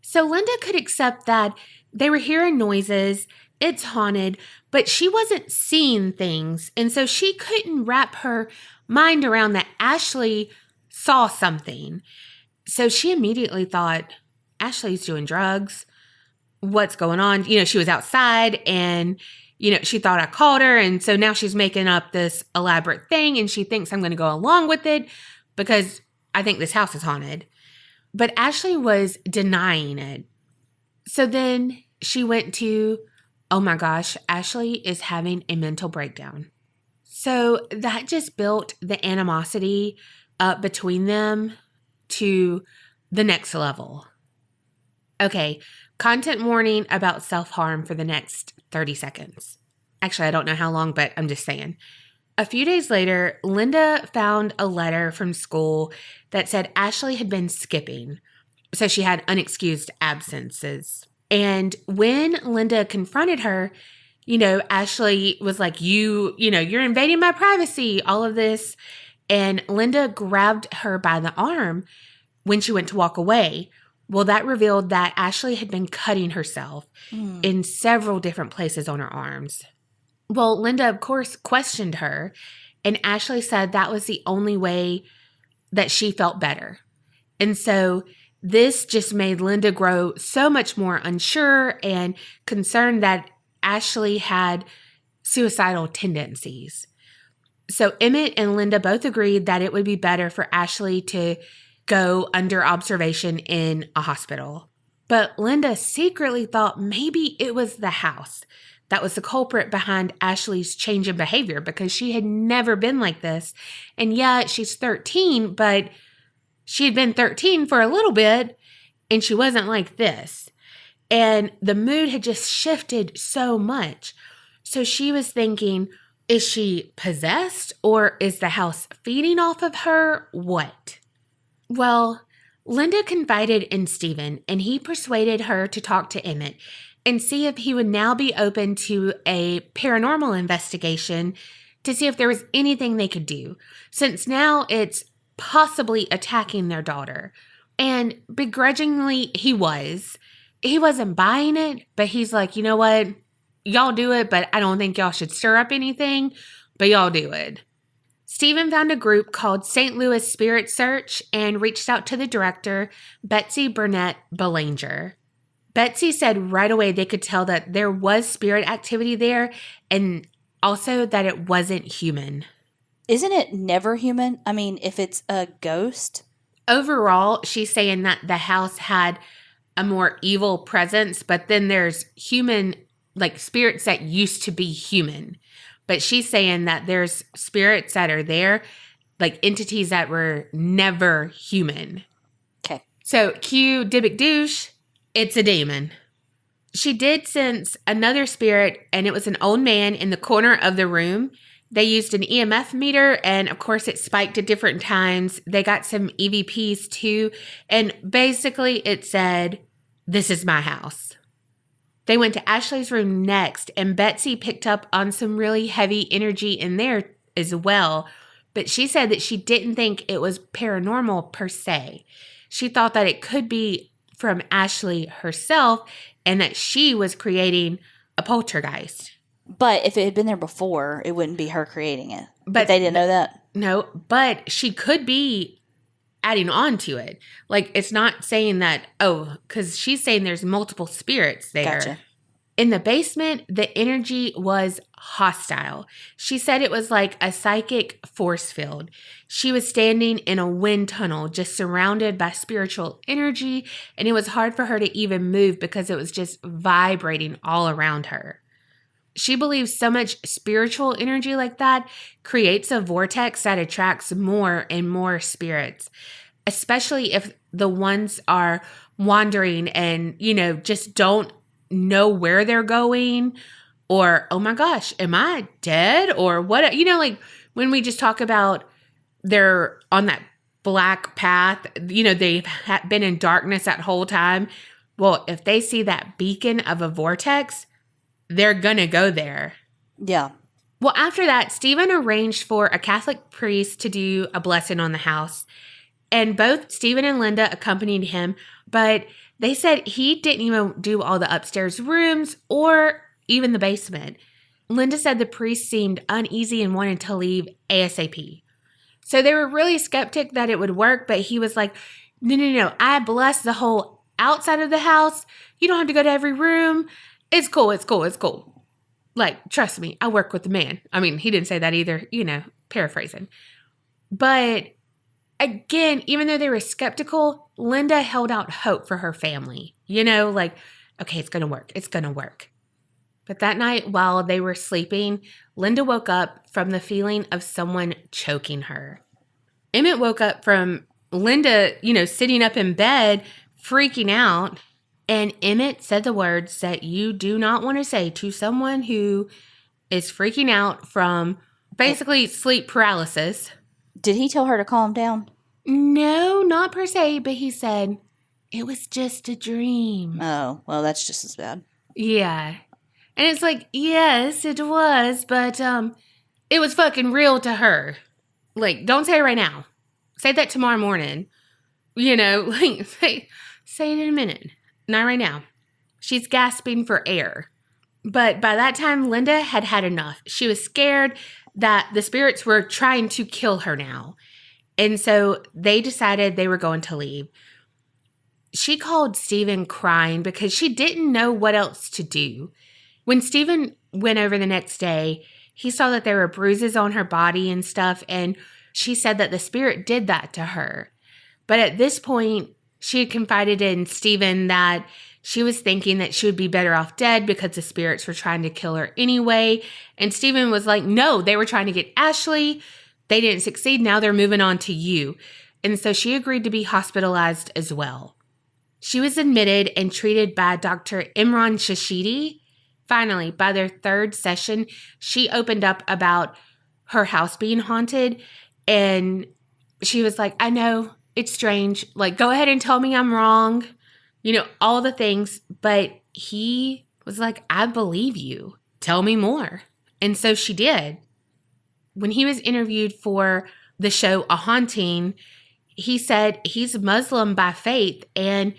[SPEAKER 1] So Linda could accept that they were hearing noises, it's haunted, but she wasn't seeing things. And so she couldn't wrap her mind around that Ashley saw something. So she immediately thought, Ashley's doing drugs. What's going on? She was outside and, she thought I called her. And so now she's making up this elaborate thing and she thinks I'm going to go along with it because I think this house is haunted. But Ashley was denying it. So then she went to, oh my gosh, Ashley is having a mental breakdown. So that just built the animosity up between them to the next level. Okay, content warning about self-harm for the next 30 seconds. Actually, I don't know how long, but I'm just saying. A few days later, Linda found a letter from school that said Ashley had been skipping. So she had unexcused absences. And when Linda confronted her, Ashley was like, you're invading my privacy, all of this. And Linda grabbed her by the arm when she went to walk away. Well, that revealed that Ashley had been cutting herself in several different places on her arms. Well, Linda, of course, questioned her, and Ashley said that was the only way that she felt better. And so this just made Linda grow so much more unsure and concerned that Ashley had suicidal tendencies. So Emmett and Linda both agreed that it would be better for Ashley to go under observation in a hospital. But Linda secretly thought maybe it was the house that was the culprit behind Ashley's change in behavior, because she had never been like this. And yeah, she's 13, but she had been 13 for a little bit, and she wasn't like this. And the mood had just shifted so much. So she was thinking, is she possessed, or is the house feeding off of her? What? Well, Linda confided in Stephen, and he persuaded her to talk to Emmett and see if he would now be open to a paranormal investigation to see if there was anything they could do, since now it's possibly attacking their daughter. And begrudgingly, he was. He wasn't buying it, but he's like, you know what? Y'all do it, but I don't think y'all should stir up anything, but y'all do it. Stephen found a group called St. Louis Spirit Search and reached out to the director, Betsy Burnett Belanger. Betsy said right away they could tell that there was spirit activity there, and also that it wasn't human.
[SPEAKER 2] Isn't it never human? I mean, if it's a ghost?
[SPEAKER 1] Overall, she's saying that the house had a more evil presence, but then there's human, like spirits that used to be human. But she's saying that there's spirits that are there, like entities that were never human.
[SPEAKER 2] Okay.
[SPEAKER 1] So, cue Dybbuk douche, it's a demon. She did sense another spirit, and it was an old man in the corner of the room. They used an EMF meter, and of course it spiked at different times. They got some EVPs too, and basically it said, "This is my house." They went to Ashley's room next, and Betsy picked up on some really heavy energy in there as well, but she said that she didn't think it was paranormal per se. She thought that it could be from Ashley herself, and that she was creating a poltergeist.
[SPEAKER 2] But if it had been there before, it wouldn't be her creating it. But they didn't know that?
[SPEAKER 1] No, but she could be adding on to it. Like, it's not saying that, because she's saying there's multiple spirits there.
[SPEAKER 2] Gotcha.
[SPEAKER 1] In the basement, the energy was hostile. She said it was like a psychic force field. She was standing in a wind tunnel, just surrounded by spiritual energy, and it was hard for her to even move because it was just vibrating all around her. She believes so much spiritual energy like that creates a vortex that attracts more and more spirits, especially if the ones are wandering and, just don't know where they're going, or, oh my gosh, am I dead? Or what, like when we just talk about they're on that black path, they've been in darkness that whole time. Well, if they see that beacon of a vortex, they're gonna go there.
[SPEAKER 2] Yeah.
[SPEAKER 1] Well, after that, Stephen arranged for a Catholic priest to do a blessing on the house. And both Stephen and Linda accompanied him, but they said he didn't even do all the upstairs rooms or even the basement. Linda said the priest seemed uneasy and wanted to leave ASAP. So they were really skeptic that it would work, but he was like, no, I bless the whole outside of the house. You don't have to go to every room. It's cool. Like, trust me, I work with the man. I mean, he didn't say that either, paraphrasing. But again, even though they were skeptical, Linda held out hope for her family. Like, okay, it's going to work. But that night, while they were sleeping, Linda woke up from the feeling of someone choking her. Emmett woke up from Linda, sitting up in bed, freaking out. And Emmett said the words that you do not want to say to someone who is freaking out from basically sleep paralysis.
[SPEAKER 2] Did he tell her to calm down?
[SPEAKER 1] No, not per se, but he said, it was just a dream.
[SPEAKER 2] Oh, well, that's just as bad.
[SPEAKER 1] Yeah. And it's like, yes, it was, but it was fucking real to her. Like, don't say it right now. Say that tomorrow morning. You know, like, say it in a minute. Not right now. She's gasping for air. But by that time, Linda had had enough. She was scared that the spirits were trying to kill her now. And so they decided they were going to leave. She called Stephen crying because she didn't know what else to do. When Stephen went over the next day, he saw that there were bruises on her body and stuff, and she said that the spirit did that to her. But at this point, she had confided in Stephen that she was thinking that she would be better off dead because the spirits were trying to kill her anyway. And Stephen was like, no, they were trying to get Ashley. They didn't succeed. Now they're moving on to you. And so she agreed to be hospitalized as well. She was admitted and treated by Dr. Imran Shashidi. Finally, by their third session, she opened up about her house being haunted. And she was like, I know, it's strange. Like, go ahead and tell me I'm wrong. You know, all the things. But he was like, I believe you. Tell me more. And so she did. When he was interviewed for the show A Haunting, he said he's Muslim by faith, and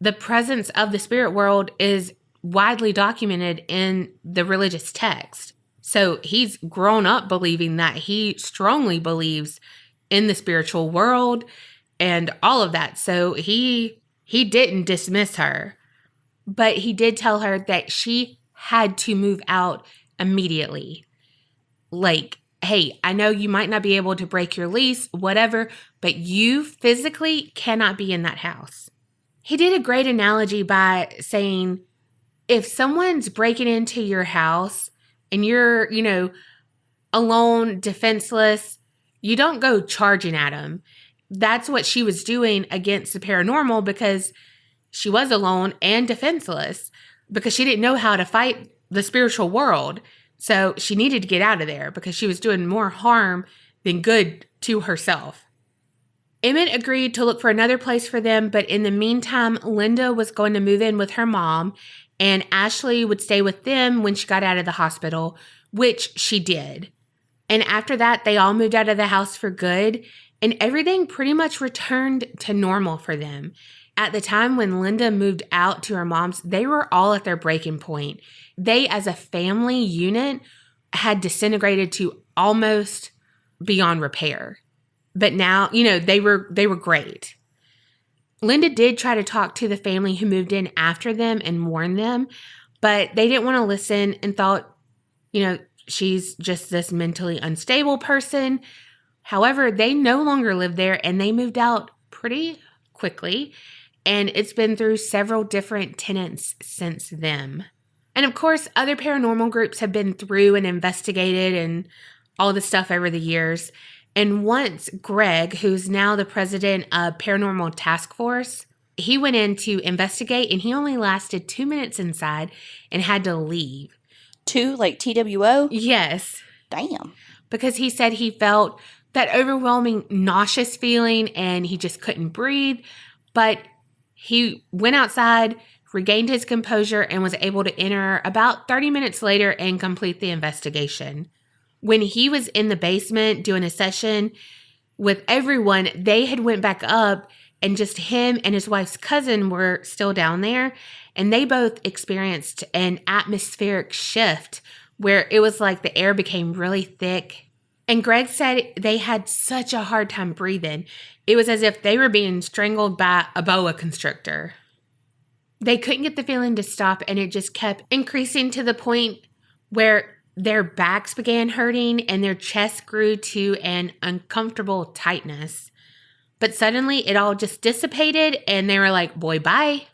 [SPEAKER 1] the presence of the spirit world is widely documented in the religious text. So he's grown up believing that. He strongly believes in the spiritual world and all of that. So he didn't dismiss her, but he did tell her that she had to move out immediately. Like, hey, I know you might not be able to break your lease, whatever, but you physically cannot be in that house. He did a great analogy by saying, if someone's breaking into your house and you're, alone, defenseless, you don't go charging at them. That's what she was doing against the paranormal because she was alone and defenseless because she didn't know how to fight the spiritual world. So she needed to get out of there because she was doing more harm than good to herself. Emmett agreed to look for another place for them, but in the meantime, Linda was going to move in with her mom, and Ashley would stay with them when she got out of the hospital, which she did. And after that, they all moved out of the house for good, and everything pretty much returned to normal for them. At the time when Linda moved out to her mom's, they were all at their breaking point. They, as a family unit, had disintegrated to almost beyond repair. But now, they were great. Linda did try to talk to the family who moved in after them and warn them, but they didn't want to listen and thought, she's just this mentally unstable person. However, they no longer live there and they moved out pretty quickly. And it's been through several different tenants since then. And of course, other paranormal groups have been through and investigated and all this stuff over the years. And once Greg, who's now the president of Paranormal Task Force, he went in to investigate and he only lasted 2 minutes inside and had to leave.
[SPEAKER 2] 2, like TWO?
[SPEAKER 1] Yes.
[SPEAKER 2] Damn.
[SPEAKER 1] Because he said he felt that overwhelming nauseous feeling and he just couldn't breathe. But he went outside, regained his composure, and was able to enter about 30 minutes later and complete the investigation. When he was in the basement doing a session with everyone, they had went back up and just him and his wife's cousin were still down there. And they both experienced an atmospheric shift where it was like the air became really thick. And Greg said they had such a hard time breathing. It was as if they were being strangled by a boa constrictor. They couldn't get the feeling to stop, and it just kept increasing to the point where their backs began hurting and their chests grew to an uncomfortable tightness. But suddenly it all just dissipated and they were like, boy, bye.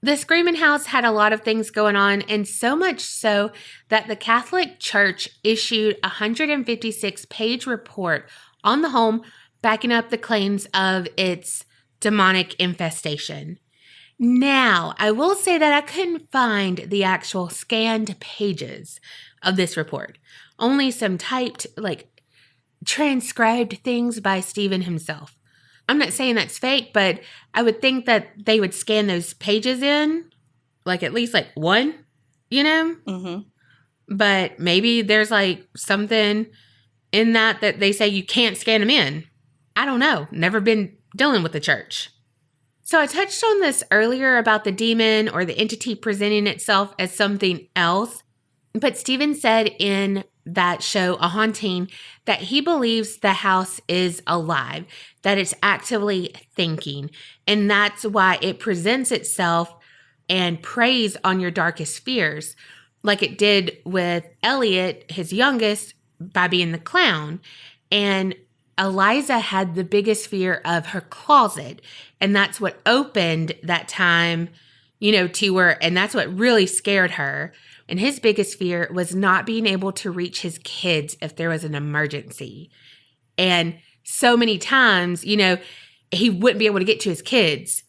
[SPEAKER 1] The Screaming House had a lot of things going on, and so much so that the Catholic Church issued a 156-page report on the home backing up the claims of its demonic infestation. Now, I will say that I couldn't find the actual scanned pages of this report. Only some typed, transcribed things by Stephen himself. I'm not saying that's fake, but I would think that they would scan those pages in, like at least like one, you know?
[SPEAKER 2] Mm-hmm.
[SPEAKER 1] But maybe there's like something in that they say you can't scan them in. I don't know. Never been dealing with the church. So I touched on this earlier about the demon or the entity presenting itself as something else. But Stephen said in that show, A Haunting, that he believes the house is alive, that it's actively thinking. And that's why it presents itself and preys on your darkest fears, like it did with Elliot, his youngest, by being the clown. And Eliza had the biggest fear of her closet. And that's what opened that time, to her. And that's what really scared her. And his biggest fear was not being able to reach his kids if there was an emergency. And so many times, he wouldn't be able to get to his kids.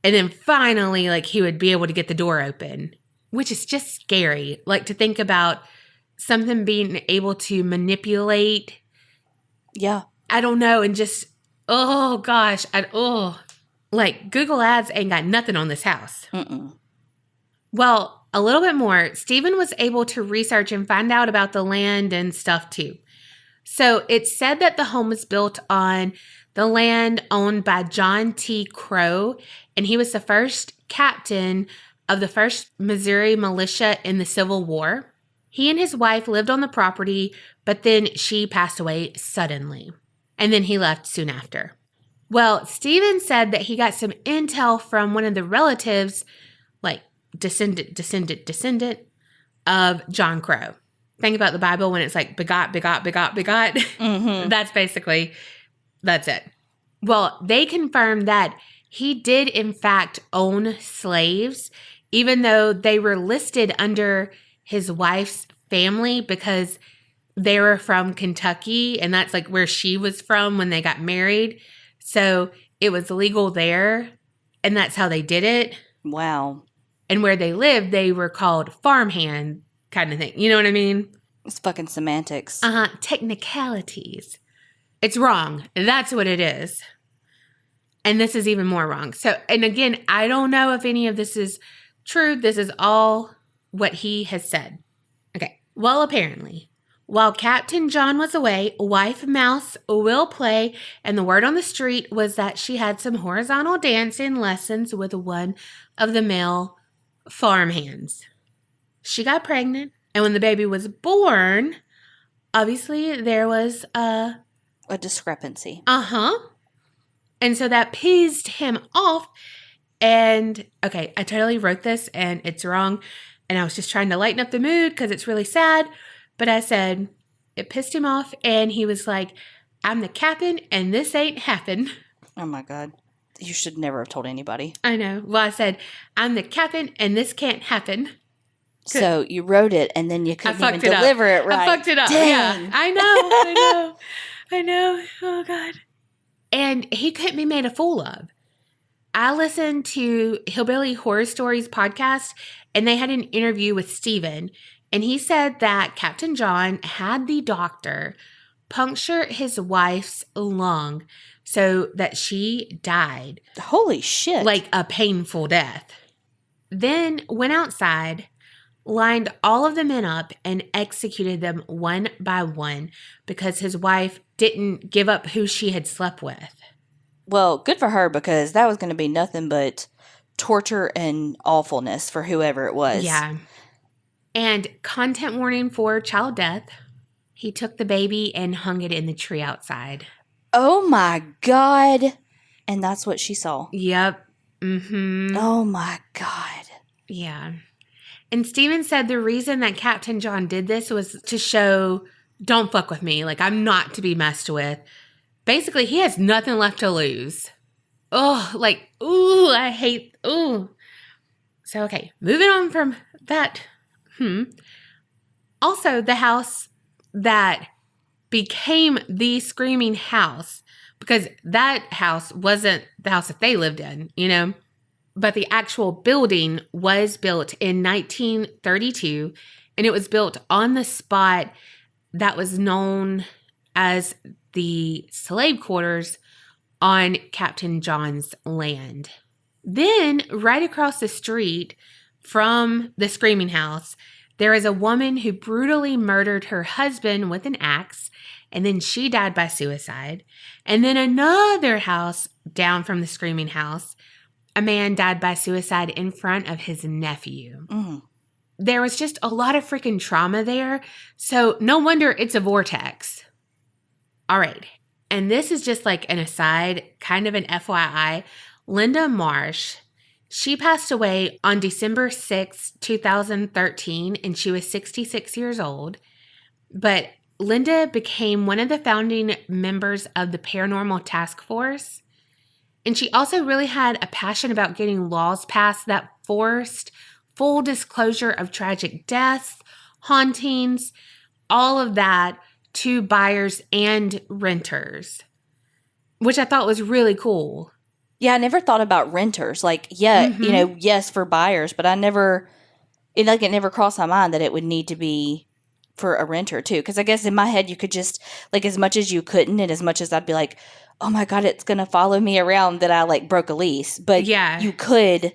[SPEAKER 1] And then finally, like, he would be able to get the door open, which is just scary. Like, to think about something being able to manipulate.
[SPEAKER 2] Yeah.
[SPEAKER 1] I don't know. And just, oh gosh. Like, Google Ads ain't got nothing on this house.
[SPEAKER 2] Mm-mm.
[SPEAKER 1] Well, a little bit more. Stephen was able to research and find out about the land and stuff too. So it's said that the home was built on the land owned by John T. Crow, and he was the first captain of the 1st Missouri Militia in the Civil War. He and his wife lived on the property, but then she passed away suddenly, and then he left soon after. Well, Stephen said that he got some intel from one of the relatives, like descendant of John Crow. Think about the Bible when it's like begot.
[SPEAKER 2] Mm-hmm.
[SPEAKER 1] That's it. Well, they confirmed that he did in fact own slaves, even though they were listed under his wife's family because they were from Kentucky, and that's like where she was from when they got married. So it was legal there, and that's how they did it.
[SPEAKER 2] Wow.
[SPEAKER 1] And where they lived, they were called farmhand kind of thing. You know what I mean?
[SPEAKER 2] It's fucking semantics.
[SPEAKER 1] Technicalities. It's wrong. That's what it is. And this is even more wrong. So, and again, I don't know if any of this is true. This is all what he has said. Okay. Well, apparently, while Captain John was away, wife Mouse will play, and the word on the street was that she had some horizontal dancing lessons with one of the male farmhands. She got pregnant, and when the baby was born, obviously there was a
[SPEAKER 2] discrepancy.
[SPEAKER 1] And so that pissed him off. And okay, I totally wrote this and it's wrong. And I was just trying to lighten up the mood because it's really sad. But I said, it pissed him off. And he was like, I'm the captain and this ain't happen.
[SPEAKER 2] Oh my God. You should never have told anybody.
[SPEAKER 1] I know. Well, I said, I'm the captain and this can't happen.
[SPEAKER 2] So you wrote it and then you couldn't even deliver it right.
[SPEAKER 1] I fucked it up.
[SPEAKER 2] Dang.
[SPEAKER 1] Yeah. I know. Oh, God. And he couldn't be made a fool of. I listened to Hillbilly Horror Stories podcast, and they had an interview with Stephen, and he said that Captain John had the doctor puncture his wife's lung so that she died.
[SPEAKER 2] Holy shit.
[SPEAKER 1] Like a painful death. Then went outside, lined all of the men up, and executed them one by one because his wife didn't give up who she had slept with.
[SPEAKER 2] Well, good for her because that was going to be nothing but torture and awfulness for whoever it was.
[SPEAKER 1] Yeah. And content warning for child death. He took the baby and hung it in the tree outside.
[SPEAKER 2] Oh my God. And that's what she saw.
[SPEAKER 1] Yep. Mm-hmm.
[SPEAKER 2] Oh my God.
[SPEAKER 1] Yeah. And Stephen said the reason that Captain John did this was to show, don't fuck with me. Like, I'm not to be messed with. Basically, he has nothing left to lose. Oh, like, ooh, I hate, ooh. So, okay, moving on from that. Also, the house that became the screaming house, because that house wasn't the house that they lived in, but the actual building was built in 1932, and it was built on the spot that was known as the slave quarters on Captain John's land. Then, right across the street from the screaming house, there is a woman who brutally murdered her husband with an axe, and then she died by suicide. And then another house down from the screaming house, a man died by suicide in front of his nephew. There was just a lot of freaking trauma there, so no wonder it's a vortex. All right, and this is just like an aside, kind of an FYI. Linda Marsh, she passed away on December 6, 2013, and she was 66 years old. But Linda became one of the founding members of the Paranormal Task Force. And she also really had a passion about getting laws passed that forced full disclosure of tragic deaths, hauntings, all of that to buyers and renters, which I thought was really cool.
[SPEAKER 2] Yeah, I never thought about renters. Like, yes, for buyers, but it never crossed my mind that it would need to be for a renter too. Because I guess in my head, you could just, like, as much as you couldn't, and as much as I'd be like, oh my God, it's going to follow me around that I, like, broke a lease. But
[SPEAKER 1] yeah,
[SPEAKER 2] you could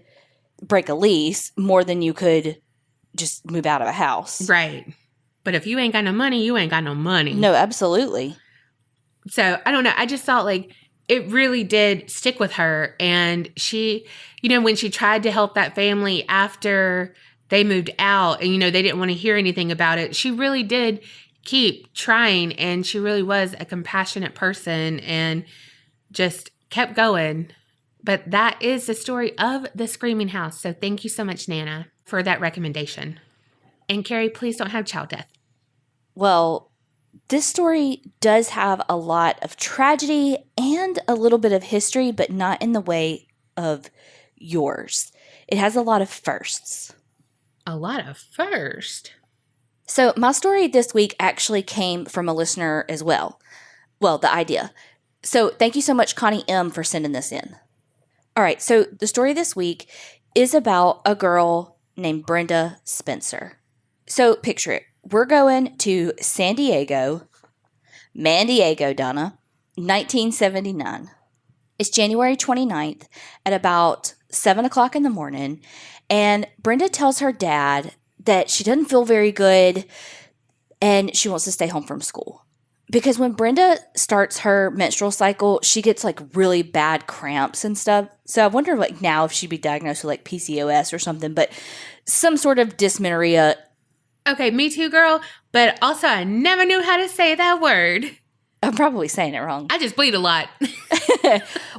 [SPEAKER 2] break a lease more than you could just move out of a house.
[SPEAKER 1] Right. But if you ain't got no money, you ain't got no money.
[SPEAKER 2] No, absolutely.
[SPEAKER 1] So, I don't know. I just thought, like, it really did stick with her. And she, when she tried to help that family after they moved out and, they didn't want to hear anything about it, she really did keep trying. And she really was a compassionate person and just kept going. But that is the story of the Screaming House. So thank you so much, Nana, for that recommendation. And Kerri, please don't have child death.
[SPEAKER 2] Well, this story does have a lot of tragedy and a little bit of history, but not in the way of yours. It has a lot of firsts.
[SPEAKER 1] A lot of first.
[SPEAKER 2] So my story this week actually came from a listener as well. Well, the idea. So thank you so much, Connie M., for sending this in. All right, so the story this week is about a girl named Brenda Spencer. So picture it. We're going to San Diego, Donna, 1979. It's January 29th at about 7 o'clock in the morning, and Brenda tells her dad that she doesn't feel very good and she wants to stay home from school. Because when Brenda starts her menstrual cycle, she gets like really bad cramps and stuff. So I wonder like now if she'd be diagnosed with like PCOS or something, but some sort of dysmenorrhea.
[SPEAKER 1] Okay, me too, girl. But also, I never knew how to say that word.
[SPEAKER 2] I'm probably saying it wrong.
[SPEAKER 1] I just bleed a lot.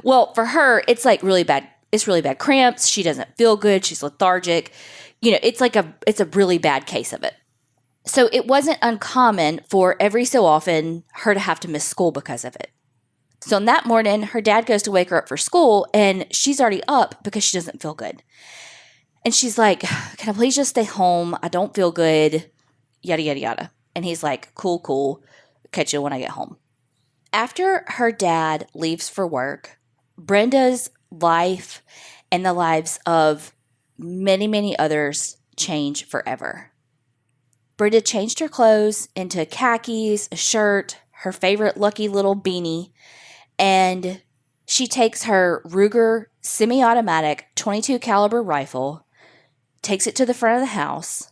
[SPEAKER 2] Well, for her, it's like really bad. It's really bad cramps. She doesn't feel good. She's lethargic. It's a really bad case of it. So it wasn't uncommon for every so often her to have to miss school because of it. So on that morning, her dad goes to wake her up for school, and she's already up because she doesn't feel good. And she's like, can I please just stay home? I don't feel good, yada, yada, yada. And he's like, cool, catch you when I get home. After her dad leaves for work, Brenda's life and the lives of many, many others change forever. Brenda changed her clothes into khakis, a shirt, her favorite lucky little beanie, and she takes her Ruger semi-automatic .22 caliber rifle, takes it to the front of the house,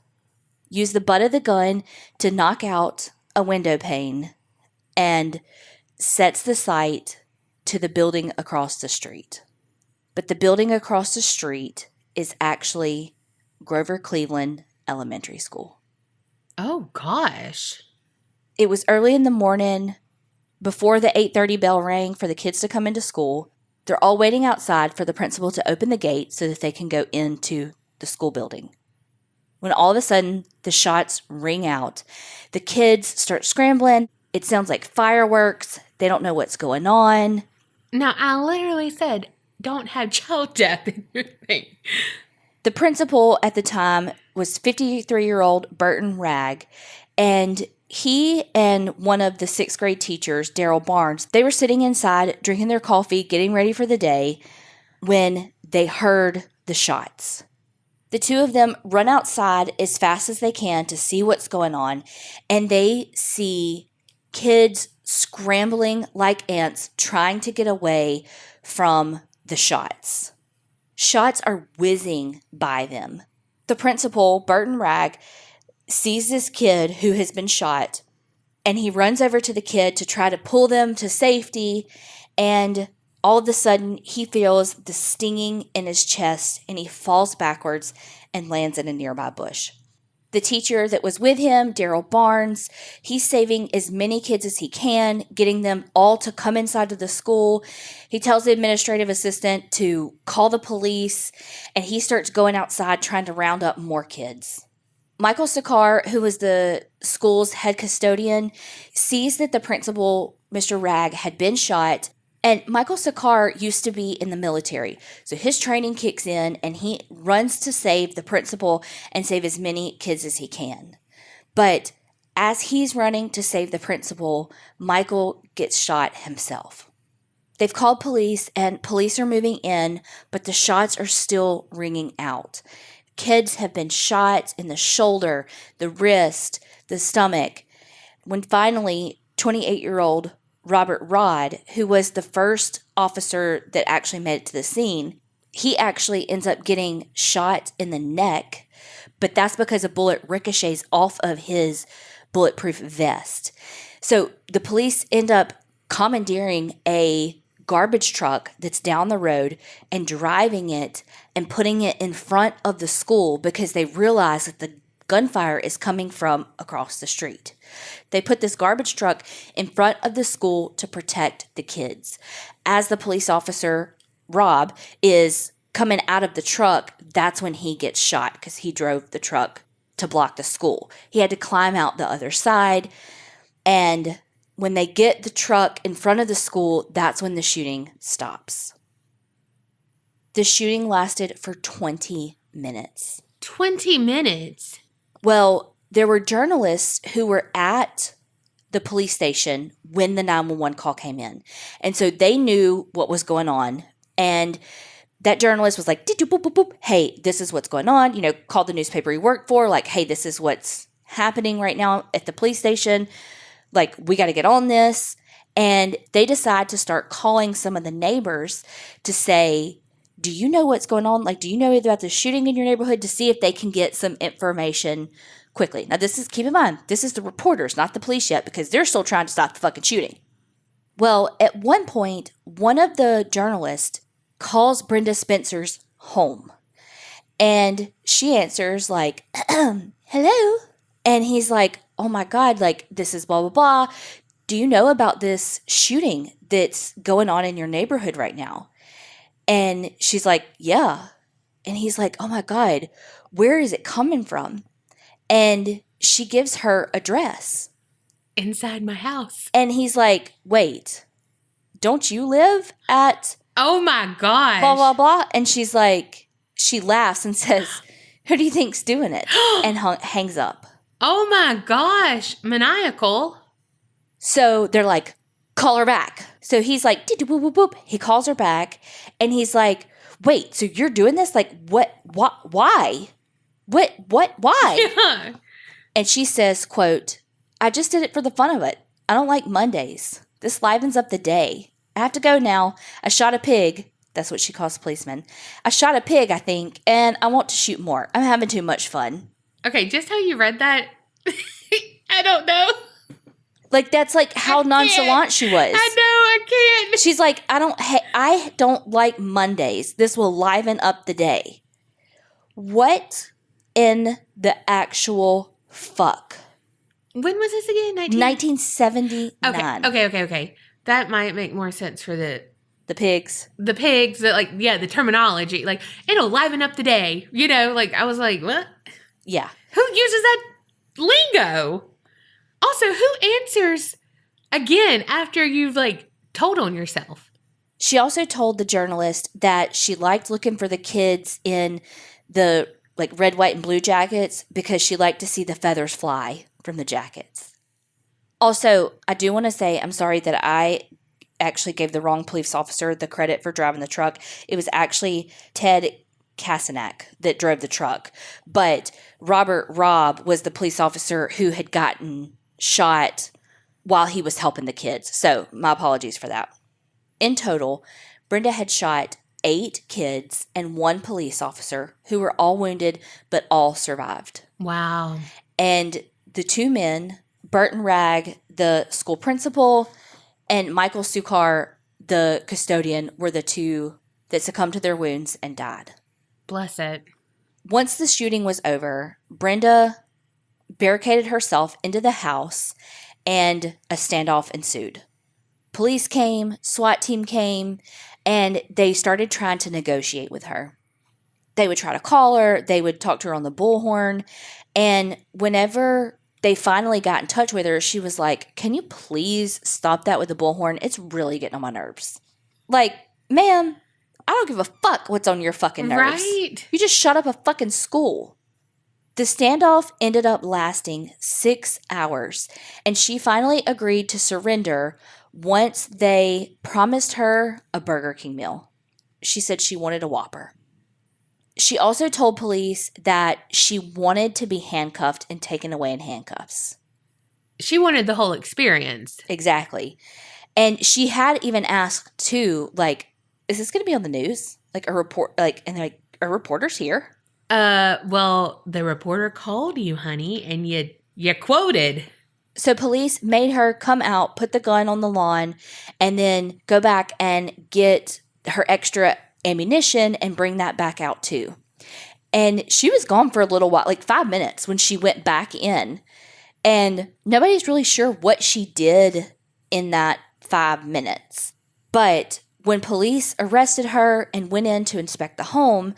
[SPEAKER 2] used the butt of the gun to knock out a window pane, and sets the sight to the building across the street. But the building across the street is actually Grover Cleveland Elementary School.
[SPEAKER 1] Oh, gosh.
[SPEAKER 2] It was early in the morning, before the 8:30 bell rang for the kids to come into school. They're all waiting outside for the principal to open the gate so that they can go into the school building. When all of a sudden, the shots ring out. The kids start scrambling. It sounds like fireworks. They don't know what's going on.
[SPEAKER 1] Now, I literally said, don't have child death in your thing.
[SPEAKER 2] The principal at the time was 53-year-old Burton Ragg, and he and one of the 6th grade teachers, Daryl Barnes, they were sitting inside drinking their coffee, getting ready for the day, when they heard the shots. The two of them run outside as fast as they can to see what's going on, and they see kids scrambling like ants, trying to get away from the shots. Shots are whizzing by them. The principal, Burton Ragg, sees this kid who has been shot, and he runs over to the kid to try to pull them to safety, and all of a sudden he feels the stinging in his chest, and he falls backwards and lands in a nearby bush. The teacher that was with him, Daryl Barnes, he's saving as many kids as he can, getting them all to come inside of the school. He tells the administrative assistant to call the police, and he starts going outside trying to round up more kids. Michael Sakar, who was the school's head custodian, sees that the principal, Mr. Ragg, had been shot. And Michael Sakar used to be in the military. So his training kicks in and he runs to save the principal and save as many kids as he can. But as he's running to save the principal, Michael gets shot himself. They've called police and police are moving in, but the shots are still ringing out. Kids have been shot in the shoulder, the wrist, the stomach. When finally, 28-year-old Robert Rodd, who was the first officer that actually made it to the scene, he actually ends up getting shot in the neck, but that's because a bullet ricochets off of his bulletproof vest. So the police end up commandeering a garbage truck that's down the road and driving it and putting it in front of the school because they realize that the gunfire is coming from across the street. They put this garbage truck in front of the school to protect the kids. As the police officer, Rob, is coming out of the truck, that's when he gets shot because he drove the truck to block the school. He had to climb out the other side, and when they get the truck in front of the school, that's when the shooting stops. The shooting lasted for 20 minutes.
[SPEAKER 1] 20 minutes?
[SPEAKER 2] Well, there were journalists who were at the police station when the 911 call came in. And so they knew what was going on. And that journalist was like, boop, boop, boop. Hey, this is what's going on. You know, called the newspaper he worked for. Like, hey, this is what's happening right now at the police station. Like, we got to get on this. And they decide to start calling some of the neighbors to say, do you know what's going on? Like, do you know about the shooting in your neighborhood, to see if they can get some information quickly. Now, this is, keep in mind, this is the reporters, not the police yet, because they're still trying to stop the fucking shooting. Well, at one point, one of the journalists calls Brenda Spencer's home. And she answers like, hello? And he's like, oh my God, like, this is blah, blah, blah. Do you know about this shooting that's going on in your neighborhood right now? And she's like, yeah. And he's like, oh my God, where is it coming from? And she gives her address.
[SPEAKER 1] Inside my house.
[SPEAKER 2] And he's like, wait, don't you live at...
[SPEAKER 1] Oh my gosh.
[SPEAKER 2] Blah, blah, blah. And she's like, she laughs and says, who do you think's doing it? And hangs up.
[SPEAKER 1] Oh my gosh. Maniacal.
[SPEAKER 2] So they're like, call her back. So he's like, boop, boop, boop. He calls her back and he's like, wait, so you're doing this? Like, what, why? Why?
[SPEAKER 1] Yeah.
[SPEAKER 2] And she says, quote, I just did it for the fun of it. I don't like Mondays. This livens up the day. I have to go now. I shot a pig. That's what she calls policemen. I shot a pig, I think, and I want to shoot more. I'm having too much fun.
[SPEAKER 1] Okay, just how you read that, I don't know.
[SPEAKER 2] Like, that's like how nonchalant she was.
[SPEAKER 1] I know, I can't.
[SPEAKER 2] She's like, I don't like Mondays. This will liven up the day. What in the actual fuck?
[SPEAKER 1] When was this again?
[SPEAKER 2] 1979.
[SPEAKER 1] Okay. That might make more sense for the
[SPEAKER 2] pigs.
[SPEAKER 1] The pigs, the terminology. Like, it'll liven up the day. You know, like, I was like, what?
[SPEAKER 2] Yeah.
[SPEAKER 1] Who uses that lingo? Also, who answers again after you've, told on yourself?
[SPEAKER 2] She also told the journalist that she liked looking for the kids in the, red, white, and blue jackets because she liked to see the feathers fly from the jackets. Also, I do want to say I'm sorry that I actually gave the wrong police officer the credit for driving the truck. It was actually Ted Kasanak that drove the truck. But Robert Robb was the police officer who had gotten shot while he was helping the kids. So my apologies for that. In total, Brenda had shot 8 kids and 1 police officer who were all wounded, but all survived.
[SPEAKER 1] Wow.
[SPEAKER 2] And the 2 men, Burton Ragg, the school principal, and Michael Sukar, the custodian, were the 2 that succumbed to their wounds and died.
[SPEAKER 1] Bless it.
[SPEAKER 2] Once the shooting was over, Brenda barricaded herself into the house and a standoff ensued. Police came, SWAT team came, and they started trying to negotiate with her. They would try to call her, they would talk to her on the bullhorn, and whenever they finally got in touch with her, she was like, "Can you please stop that with the bullhorn? It's really getting on my nerves." Like, ma'am, I don't give a fuck what's on your fucking nerves.
[SPEAKER 1] Right.
[SPEAKER 2] You just shut up a fucking school. The standoff ended up lasting 6 hours, and she finally agreed to surrender once they promised her a Burger King meal. She said she wanted a Whopper. She also told police that she wanted to be handcuffed and taken away in handcuffs.
[SPEAKER 1] She wanted the whole experience.
[SPEAKER 2] Exactly. And she had even asked too, like, is this going to be on the news? Like a report, like, and they're like, are reporters here?
[SPEAKER 1] Well, the reporter called you, honey, and you quoted.
[SPEAKER 2] So police made her come out, put the gun on the lawn, and then go back and get her extra ammunition and bring that back out too. And she was gone for a little while, like 5 minutes when she went back in. And nobody's really sure what she did in that 5 minutes. But when police arrested her and went in to inspect the home,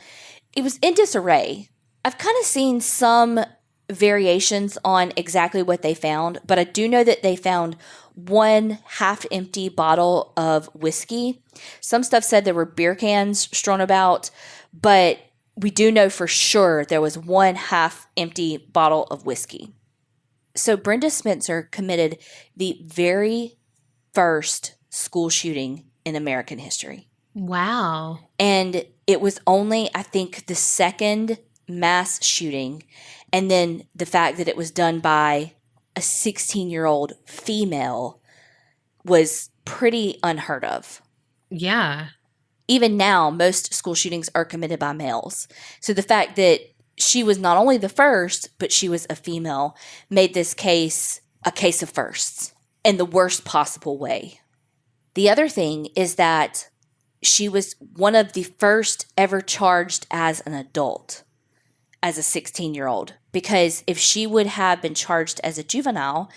[SPEAKER 2] it was in disarray. I've kind of seen some variations on exactly what they found, but I do know that they found 1 half-empty bottle of whiskey. Some stuff said there were beer cans strewn about, but we do know for sure there was 1 half-empty bottle of whiskey. So Brenda Spencer committed the very first school shooting in American history.
[SPEAKER 1] Wow.
[SPEAKER 2] And it was only, I think, the second mass shooting. And then the fact that it was done by a 16-year-old female was pretty unheard of.
[SPEAKER 1] Yeah.
[SPEAKER 2] Even now, most school shootings are committed by males. So the fact that she was not only the first, but she was a female, made this case a case of firsts in the worst possible way. The other thing is that she was one of the first ever charged as an adult, as a 16-year-old. Because if she would have been charged as a juvenile,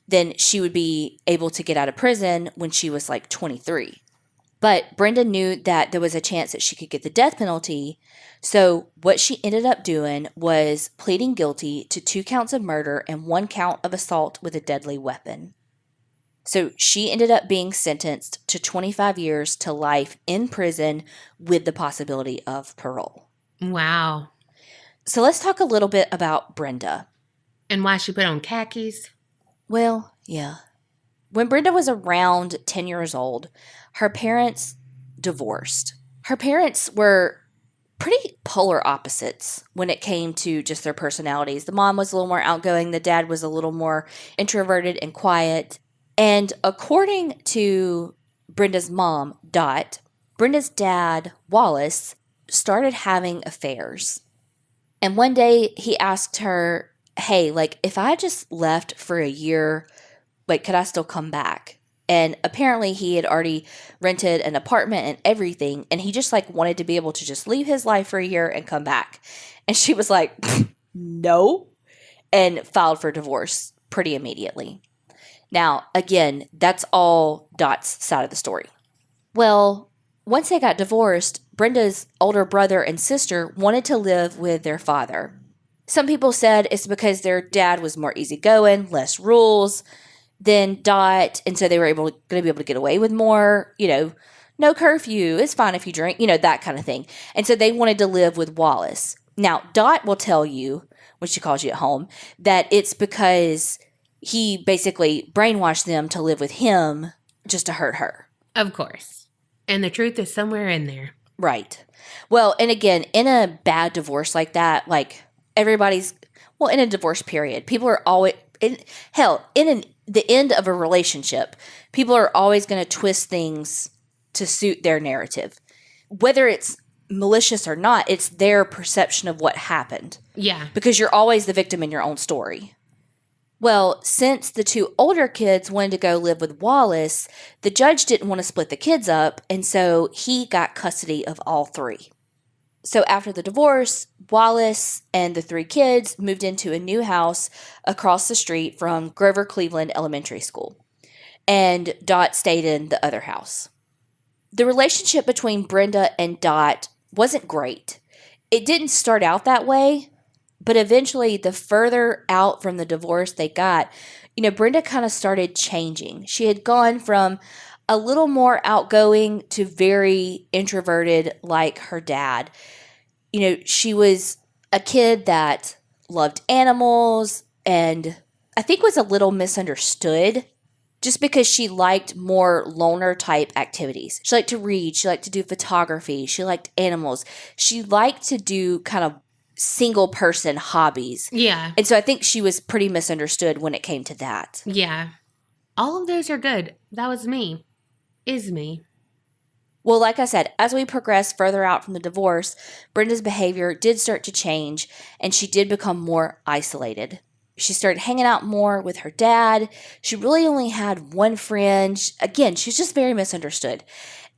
[SPEAKER 2] then she would be able to get out of prison when she was like 23. But Brenda knew that there was a chance that she could get the death penalty. So what she ended up doing was pleading guilty to 2 counts of murder and 1 count of assault with a deadly weapon. So she ended up being sentenced to 25 years to life in prison with the possibility of parole.
[SPEAKER 1] Wow.
[SPEAKER 2] So let's talk a little bit about Brenda.
[SPEAKER 1] And why she put on khakis?
[SPEAKER 2] Well, yeah. When Brenda was around 10 years old, her parents divorced. Her parents were pretty polar opposites when it came to just their personalities. The mom was a little more outgoing. The dad was a little more introverted and quiet. And according to Brenda's mom, Dot, Brenda's dad, Wallace, started having affairs. And one day he asked her, hey, like, if I just left for a year, like, could I still come back? And apparently he had already rented an apartment and everything. And he just like wanted to be able to just leave his life for a year and come back. And she was like, no, and filed for divorce pretty immediately. Now, again, that's all Dot's side of the story. Well, once they got divorced, Brenda's older brother and sister wanted to live with their father. Some people said it's because their dad was more easygoing, less rules than Dot, and so they were going to be able to get away with more, no curfew, it's fine if you drink, that kind of thing. And so they wanted to live with Wallace. Now, Dot will tell you, when she calls you at home, that it's because he basically brainwashed them to live with him just to hurt her.
[SPEAKER 1] Of course. And the truth is somewhere in there.
[SPEAKER 2] Right. Well, and again, in a bad divorce like that, like in a divorce period, people are always, in the end of a relationship, people are always going to twist things to suit their narrative. Whether it's malicious or not, it's their perception of what happened.
[SPEAKER 1] Yeah.
[SPEAKER 2] Because you're always the victim in your own story. Well, since the two older kids wanted to go live with Wallace, the judge didn't want to split the kids up, and so he got custody of all three. So after the divorce, Wallace and the three kids moved into a new house across the street from Grover Cleveland Elementary School, and Dot stayed in the other house. The relationship between Brenda and Dot wasn't great. It didn't start out that way, but eventually, the further out from the divorce they got, Brenda kind of started changing. She had gone from a little more outgoing to very introverted like her dad. She was a kid that loved animals and I think was a little misunderstood just because she liked more loner type activities. She liked to read. She liked to do photography. She liked animals. She liked to do kind of single person hobbies.
[SPEAKER 1] Yeah.
[SPEAKER 2] And so I think she was pretty misunderstood when it came to that.
[SPEAKER 1] Yeah. All of those are good. That was me. Is me.
[SPEAKER 2] Well, like I said, as we progress further out from the divorce, Brenda's behavior did start to change and she did become more isolated. She started hanging out more with her dad. She really only had one friend. Again, she was just very misunderstood.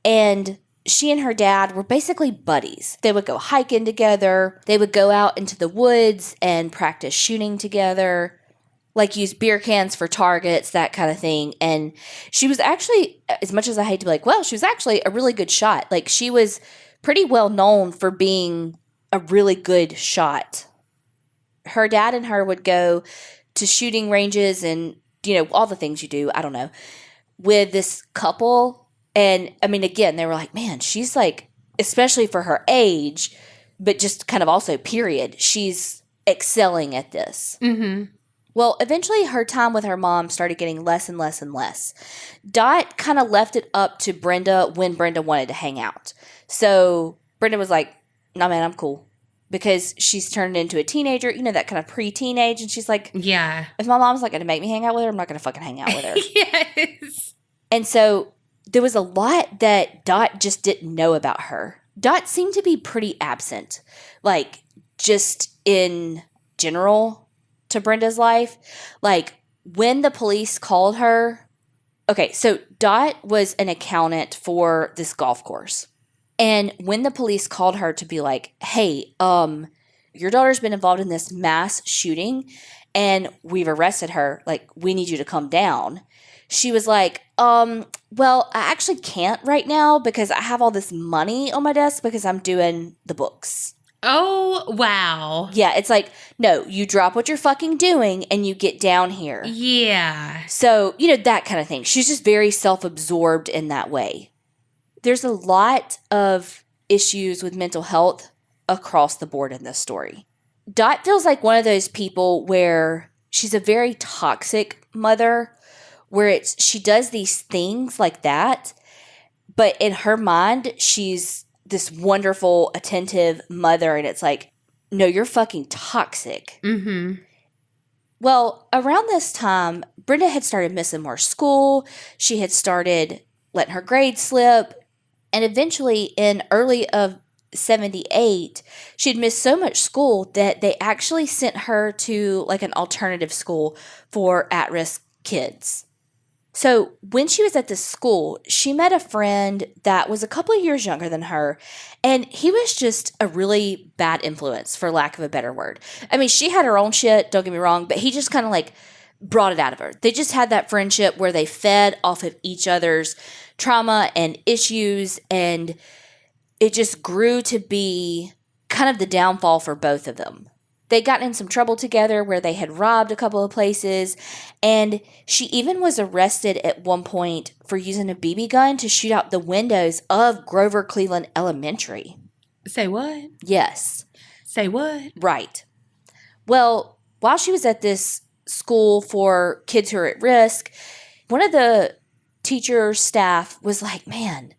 [SPEAKER 2] And she and her dad were basically buddies. They would go hiking together. They would go out into the woods and practice shooting together, like use beer cans for targets, that kind of thing. And she was actually, as much as I hate to be like, well, she was actually a really good shot. Like she was pretty well known for being a really good shot. Her dad and her would go to shooting ranges and, all the things you do, I don't know, with this couple. And I mean, again, they were like, man, she's like, especially for her age, but just kind of also period, she's excelling at this.
[SPEAKER 1] Mm-hmm.
[SPEAKER 2] Well, eventually her time with her mom started getting less and less and less. Dot kind of left it up to Brenda when Brenda wanted to hang out. So Brenda was like, no, man, I'm cool. Because she's turned into a teenager, that kind of pre-teenage. And she's like,
[SPEAKER 1] yeah,
[SPEAKER 2] if my mom's not going to make me hang out with her, I'm not going to fucking hang out with her.
[SPEAKER 1] Yes.
[SPEAKER 2] And so there was a lot that Dot just didn't know about her. Dot seemed to be pretty absent, like just in general to Brenda's life. Like when the police called her, okay, so Dot was an accountant for this golf course. And when the police called her to be like, hey, your daughter's been involved in this mass shooting and we've arrested her, like, we need you to come down. She was like, well, I actually can't right now because I have all this money on my desk because I'm doing the books.
[SPEAKER 1] Oh, wow.
[SPEAKER 2] Yeah, it's like, no, you drop what you're fucking doing and you get down here.
[SPEAKER 1] Yeah.
[SPEAKER 2] So, that kind of thing. She's just very self-absorbed in that way. There's a lot of issues with mental health across the board in this story. Dot feels like one of those people where she's a very toxic mother, where she does these things like that, but in her mind, she's this wonderful, attentive mother, and it's like, no, you're fucking toxic.
[SPEAKER 1] Mm-hmm.
[SPEAKER 2] Well, around this time, Brenda had started missing more school. She had started letting her grades slip. And eventually, in early of 78, she'd missed so much school that they actually sent her to like an alternative school for at-risk kids. So when she was at this school, she met a friend that was a couple of years younger than her, and he was just a really bad influence, for lack of a better word. I mean, she had her own shit, don't get me wrong, but he just kind of like brought it out of her. They just had that friendship where they fed off of each other's trauma and issues, and it just grew to be kind of the downfall for both of them. They got in some trouble together where they had robbed a couple of places, and she even was arrested at one point for using a BB gun to shoot out the windows of Grover Cleveland Elementary.
[SPEAKER 1] Say what?
[SPEAKER 2] Yes.
[SPEAKER 1] Say what?
[SPEAKER 2] Right. Well, while she was at this school for kids who are at risk, one of the teacher staff was like, man,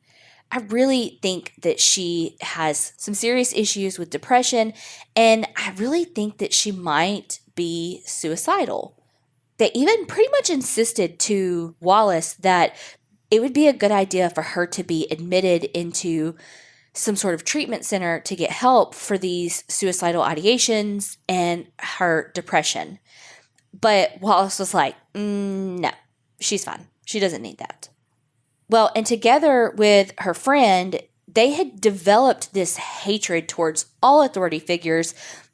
[SPEAKER 2] I really think that she has some serious issues with depression, and I really think that she might be suicidal. They even pretty much insisted to Wallace that it would be a good idea for her to be admitted into some sort of treatment center to get help for these suicidal ideations and her depression. But Wallace was like, no, she's fine. She doesn't need that. Well, and together with her friend, they had developed this hatred towards all authority figures,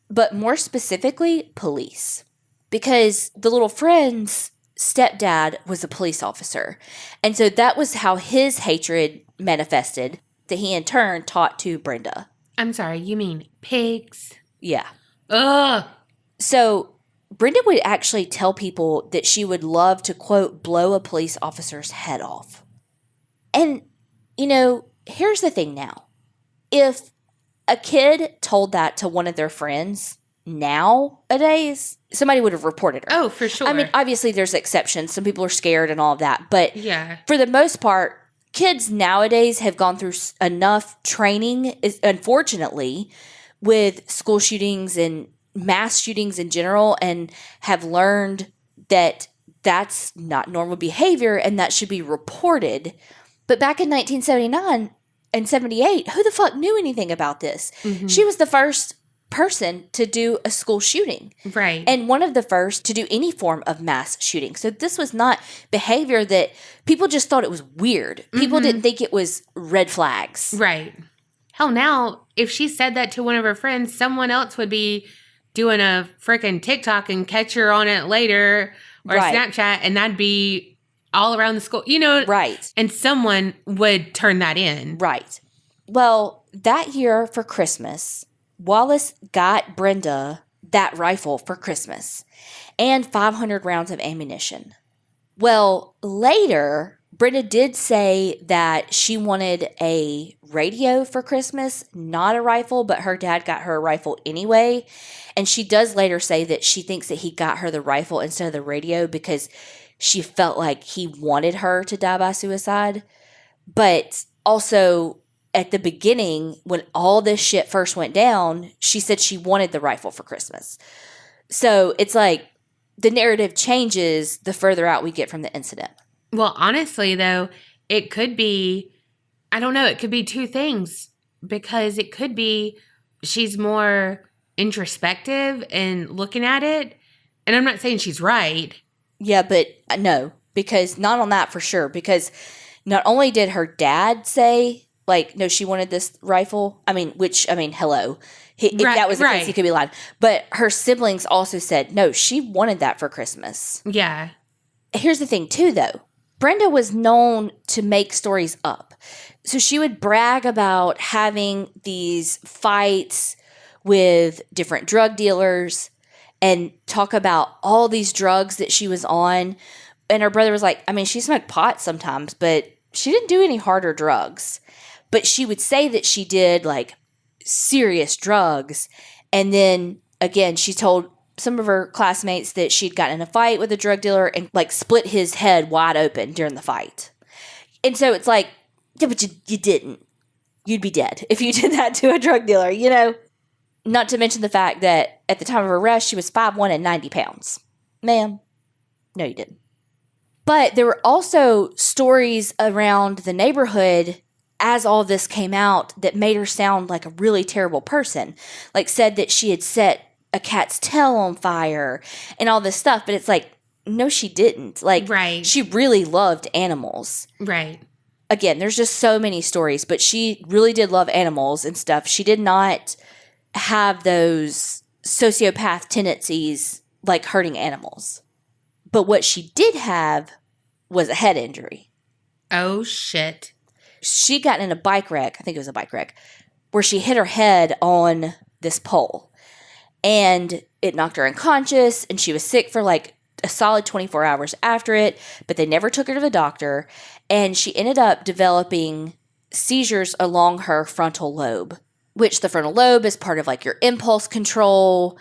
[SPEAKER 2] but more specifically, police. Because the little friend's stepdad was a police officer. And so that was how his hatred manifested, that he in turn taught to Brenda.
[SPEAKER 1] I'm sorry, you mean pigs?
[SPEAKER 2] Yeah.
[SPEAKER 1] Ugh.
[SPEAKER 2] So Brenda would actually tell people that she would love to, quote, blow a police officer's head off. And, you know, here's the thing now. If a kid told that to one of their friends nowadays, somebody would have reported her.
[SPEAKER 1] Oh, for sure.
[SPEAKER 2] I mean, obviously there's exceptions. Some people are scared and all of that. But
[SPEAKER 1] yeah,
[SPEAKER 2] for the most part, kids nowadays have gone through enough training, unfortunately, with school shootings and mass shootings in general, and have learned that that's not normal behavior and that should be reported. But back in 1979 and 78, who the fuck knew anything about this? Mm-hmm. She was the first person to do a school shooting.
[SPEAKER 1] Right.
[SPEAKER 2] And one of the first to do any form of mass shooting. So this was not behavior that people just thought it was weird. People didn't think it was red flags.
[SPEAKER 1] Right. Hell, now, if she said that to one of her friends, someone else would be doing a freaking TikTok and catch her on it later, or Snapchat, and that'd be all around the school, you know?
[SPEAKER 2] Right.
[SPEAKER 1] And someone would turn that in.
[SPEAKER 2] Right. Well, that year for Christmas, Wallace got Brenda that rifle for Christmas and 500 rounds of ammunition. Well, later, Brenda did say that she wanted a radio for Christmas, not a rifle, but her dad got her a rifle anyway. And she does later say that she thinks that he got her the rifle instead of the radio because she felt like he wanted her to die by suicide. But also, at the beginning, when all this shit first went down, she said she wanted the rifle for Christmas. So it's like the narrative changes the further out we get from the incident.
[SPEAKER 1] Well, honestly, though, it could be, I don't know, it could be two things. Because it could be she's more introspective and looking at it. And I'm not saying she's right.
[SPEAKER 2] Yeah, but no, because not on that for sure. Because not only did her dad say, like, no, she wanted this rifle. Hello. If that was the case, he could be lying. But her siblings also said, no, she wanted that for Christmas.
[SPEAKER 1] Yeah.
[SPEAKER 2] Here's the thing, too, though. Brenda was known to make stories up. So she would brag about having these fights with different drug dealers and talk about all these drugs that she was on. And her brother was like, she smoked pot sometimes, but she didn't do any harder drugs. But she would say that she did, like, serious drugs. And then, again, she told some of her classmates that she'd gotten in a fight with a drug dealer and, like, split his head wide open during the fight. And so it's like, yeah, but you didn't. You'd be dead if you did that to a drug dealer, you know? Not to mention the fact that at the time of her arrest, she was 5'1" and 90 pounds. Ma'am, no, you didn't. But there were also stories around the neighborhood as all this came out that made her sound like a really terrible person. Like, said that she had set a cat's tail on fire and all this stuff. But it's like, no, she didn't. Like,
[SPEAKER 1] right.
[SPEAKER 2] She really loved animals.
[SPEAKER 1] Right.
[SPEAKER 2] Again, there's just so many stories, but she really did love animals and stuff. She did not have those sociopath tendencies like hurting animals. But what she did have was a head injury.
[SPEAKER 1] Oh, shit.
[SPEAKER 2] She got in a bike wreck, I think it was a bike wreck, where she hit her head on this pole. And it knocked her unconscious, and she was sick for like a solid 24 hours after it, but they never took her to the doctor. And she ended up developing seizures along her frontal lobe, which the frontal lobe is part of like your impulse control.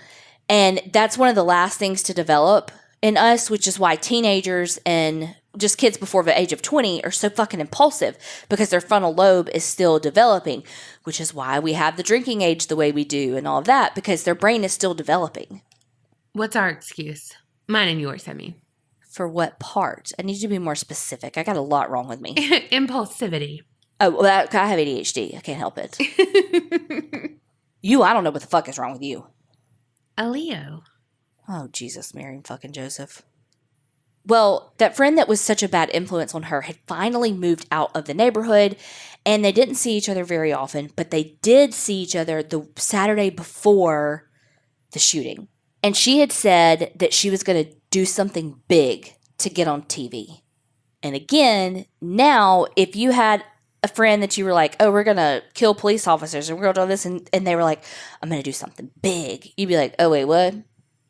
[SPEAKER 2] And that's one of the last things to develop in us, which is why teenagers and just kids before the age of 20 are so fucking impulsive, because their frontal lobe is still developing, which is why we have the drinking age the way we do and all of that, because their brain is still developing.
[SPEAKER 1] What's our excuse? Mine and yours, I mean.
[SPEAKER 2] For what part? I need you to be more specific. I got a lot wrong with me.
[SPEAKER 1] Impulsivity.
[SPEAKER 2] Oh, well, I have ADHD. I can't help it. I don't know what the fuck is wrong with you.
[SPEAKER 1] A Leo.
[SPEAKER 2] Oh, Jesus, Mary and fucking Joseph. Well, that friend that was such a bad influence on her had finally moved out of the neighborhood, and they didn't see each other very often, but they did see each other the Saturday before the shooting. And she had said that she was going to do something big to get on TV. And again, now, if you had a friend that you were like, oh, we're going to kill police officers and we're going to do this, and they were like, I'm going to do something big. You'd be like, oh, wait, what?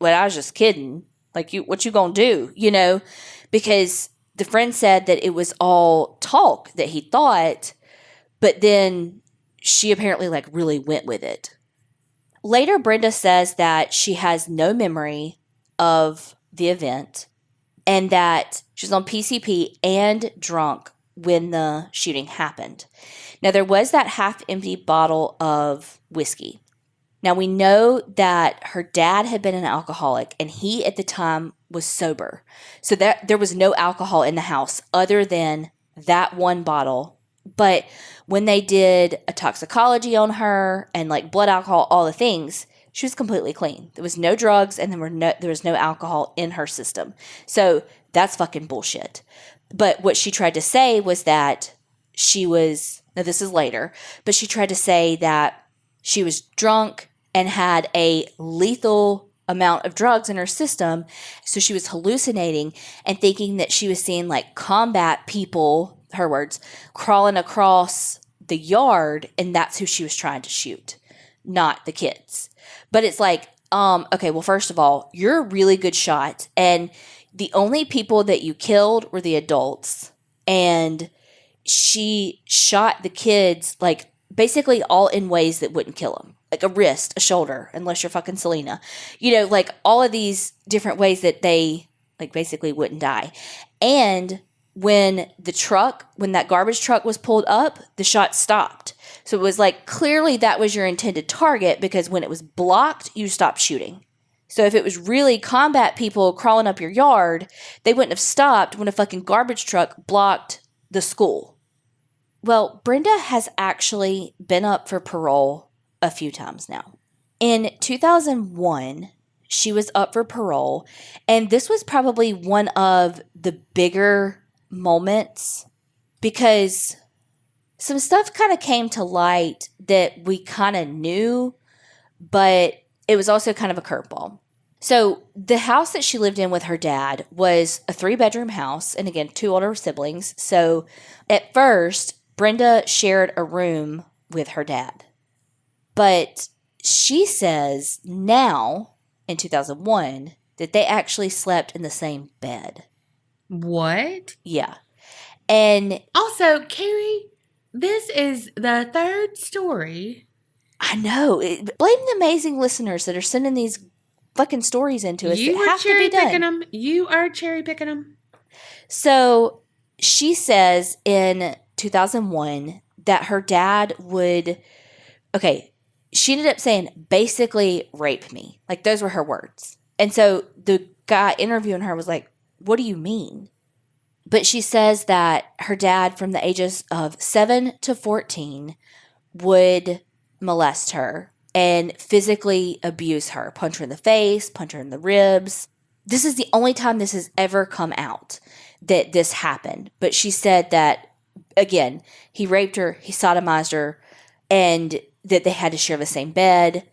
[SPEAKER 2] Well, I was just kidding. Like, what you going to do, Because the friend said that it was all talk that he thought, but then she apparently, really went with it. Later, Brenda says that she has no memory of the event and that she was on PCP and drunk when the shooting happened. Now, there was that half-empty bottle of whiskey. Now, we know that her dad had been an alcoholic, and he, at the time, was sober. So there was no alcohol in the house other than that one bottle. But when they did a toxicology on her and, blood alcohol, all the things, she was completely clean. There was no drugs, and there was no alcohol in her system. So that's fucking bullshit. But what she tried to say was that she was, now this is later, but she tried to say that she was drunk and had a lethal amount of drugs in her system. So she was hallucinating and thinking that she was seeing combat people, her words, crawling across the yard, and that's who she was trying to shoot, not the kids. But it's okay, well, first of all, you're a really good shot, and the only people that you killed were the adults, and she shot the kids, basically all in ways that wouldn't kill them. A wrist, a shoulder, unless you're fucking Selena. All of these different ways that they, basically wouldn't die. And when that garbage truck was pulled up, the shot stopped. So it was clearly that was your intended target, because when it was blocked, you stopped shooting. So if it was really combat people crawling up your yard, they wouldn't have stopped when a fucking garbage truck blocked the school. Well, Brenda has actually been up for parole a few times now. In 2001, she was up for parole, and this was probably one of the bigger moments because some stuff kind of came to light that we kind of knew, but it was also kind of a curveball. So the house that she lived in with her dad was a 3-bedroom house, and again, 2 older siblings. So at first, Brenda shared a room with her dad. But she says now, in 2001, that they actually slept in the same bed.
[SPEAKER 1] What?
[SPEAKER 2] Yeah. And
[SPEAKER 1] also, Kerri, this is the 3rd story.
[SPEAKER 2] I know. Blame the amazing listeners that are sending these fucking stories into us.
[SPEAKER 1] You are cherry picking them. You are cherry picking them.
[SPEAKER 2] So she says in 2001 that her dad would, she ended up saying, basically rape me. Those were her words. And so the guy interviewing her was like, what do you mean? But she says that her dad, from the ages of 7 to 14, would molest her and physically abuse her, punch her in the face, punch her in the ribs. This is the only time this has ever come out that this happened. But she said that, again, he raped her, he sodomized her, and that they had to share the same bed.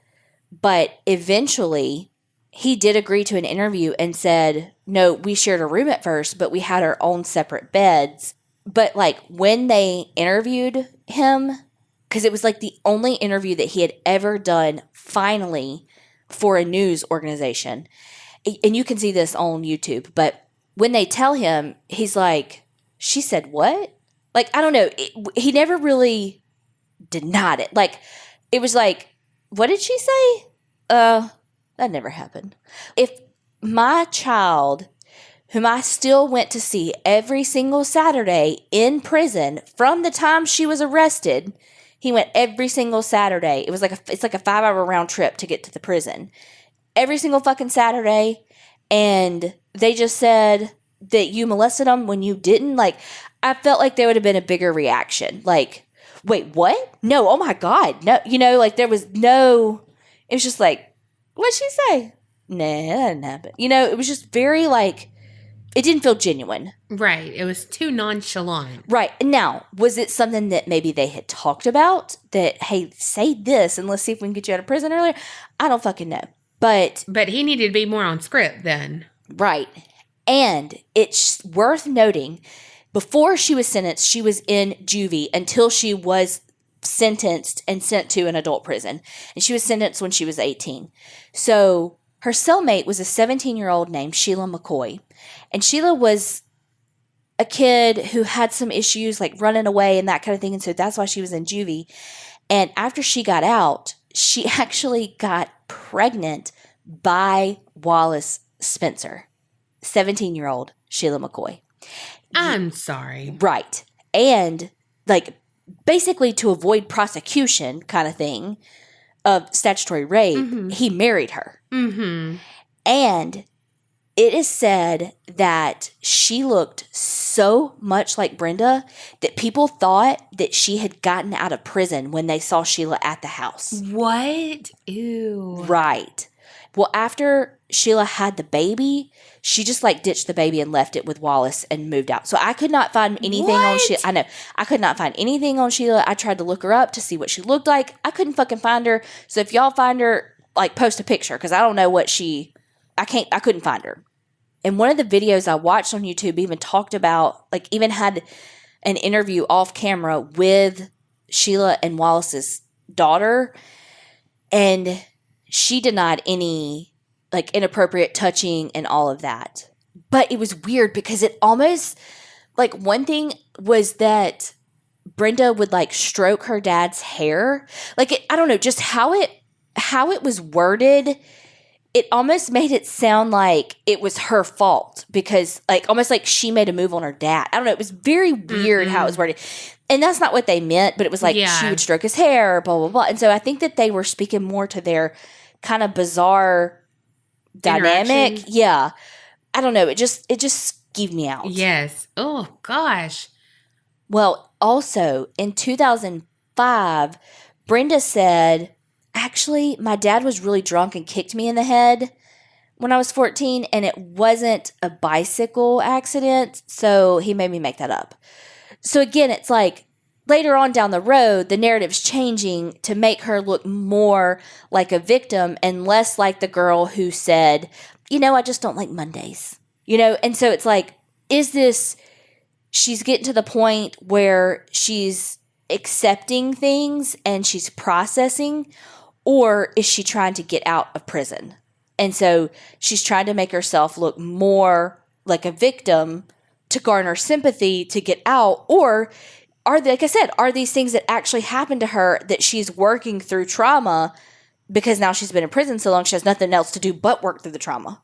[SPEAKER 2] But eventually, he did agree to an interview and said, no, we shared a room at first, but we had our own separate beds. But when they interviewed him, because it was the only interview that he had ever done finally for a news organization. And you can see this on YouTube. But when they tell him, he's like, she said what? I don't know. He never really denied it. It was what did she say? That never happened. If my child, whom I still went to see every single Saturday in prison from the time she was arrested, he went every single Saturday. It's like a 5-hour round trip to get to the prison. Every single fucking Saturday. And they just said, that you molested them when you didn't? Like, I felt like there would have been a bigger reaction. Like, wait, what? No, oh my God. No, like there was no, it was just like, what'd she say? Nah, that didn't happen. It was just very like, it didn't feel genuine.
[SPEAKER 1] Right. It was too nonchalant.
[SPEAKER 2] Right. Now, was it something that maybe they had talked about that, hey, say this and let's see if we can get you out of prison earlier? I don't fucking know. But
[SPEAKER 1] he needed to be more on script then.
[SPEAKER 2] Right. And it's worth noting, before she was sentenced, she was in juvie until she was sentenced and sent to an adult prison. And she was sentenced when she was 18. So her cellmate was a 17-year-old named Sheila McCoy. And Sheila was a kid who had some issues like running away and that kind of thing. And so that's why she was in juvie. And after she got out, she actually got pregnant by Wallace Spencer, 17-year-old Sheila McCoy.
[SPEAKER 1] I'm sorry.
[SPEAKER 2] Right. And like basically to avoid prosecution kind of thing of statutory rape, he married her.
[SPEAKER 1] Mm-hmm.
[SPEAKER 2] And it is said that she looked so much like Brenda that people thought that she had gotten out of prison when they saw Sheila at the house.
[SPEAKER 1] What? Ew.
[SPEAKER 2] Right. Well, after Sheila had the baby, she just like ditched the baby and left it with Wallace and moved out. So I could not find anything on Sheila. I know. I could not find anything on Sheila. I tried to look her up to see what she looked like. I couldn't fucking find her. So if y'all find her, like post a picture because I don't know what I couldn't find her. And one of the videos I watched on YouTube even talked about, like even had an interview off camera with Sheila and Wallace's daughter. And she denied any like inappropriate touching and all of that. But it was weird because it almost, like one thing was that Brenda would like stroke her dad's hair. Like I don't know, just how it was worded. It almost made it sound like it was her fault because like almost like she made a move on her dad. I don't know. It was very weird how it was worded. And that's not what they meant, but it was like she would stroke his hair, blah, blah, blah. And so I think that they were speaking more to their kind of bizarre dynamic. Yeah. I don't know. It just skeeved me out.
[SPEAKER 1] Yes. Oh, gosh.
[SPEAKER 2] Well, also in 2005, Brenda said, actually, my dad was really drunk and kicked me in the head when I was 14, and it wasn't a bicycle accident, so he made me make that up. So again, it's like later on down the road, the narrative's changing to make her look more like a victim and less like the girl who said, I just don't like Mondays. And so it's like, she's getting to the point where she's accepting things and she's processing, or is she trying to get out of prison? And so she's trying to make herself look more like a victim to garner sympathy to get out, or like I said, are these things that actually happened to her that she's working through trauma because now she's been in prison so long she has nothing else to do but work through the trauma?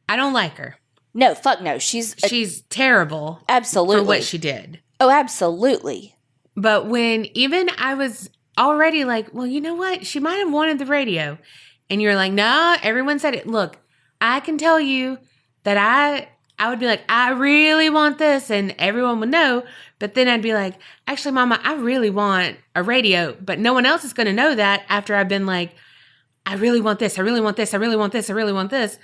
[SPEAKER 1] I don't like her.
[SPEAKER 2] No, fuck no. She's
[SPEAKER 1] terrible.
[SPEAKER 2] Absolutely.
[SPEAKER 1] For what she did.
[SPEAKER 2] Oh, absolutely.
[SPEAKER 1] But when even I was already like, well, you know what? She might have wanted the radio. And you're like, nah, everyone said it. Look, I can tell you that I would be like, I really want this. And everyone would know. But then I'd be like, actually, Mama, I really want a radio. But no one else is going to know that after I've been like, I really want this. I really want this. I really want this. I really want this.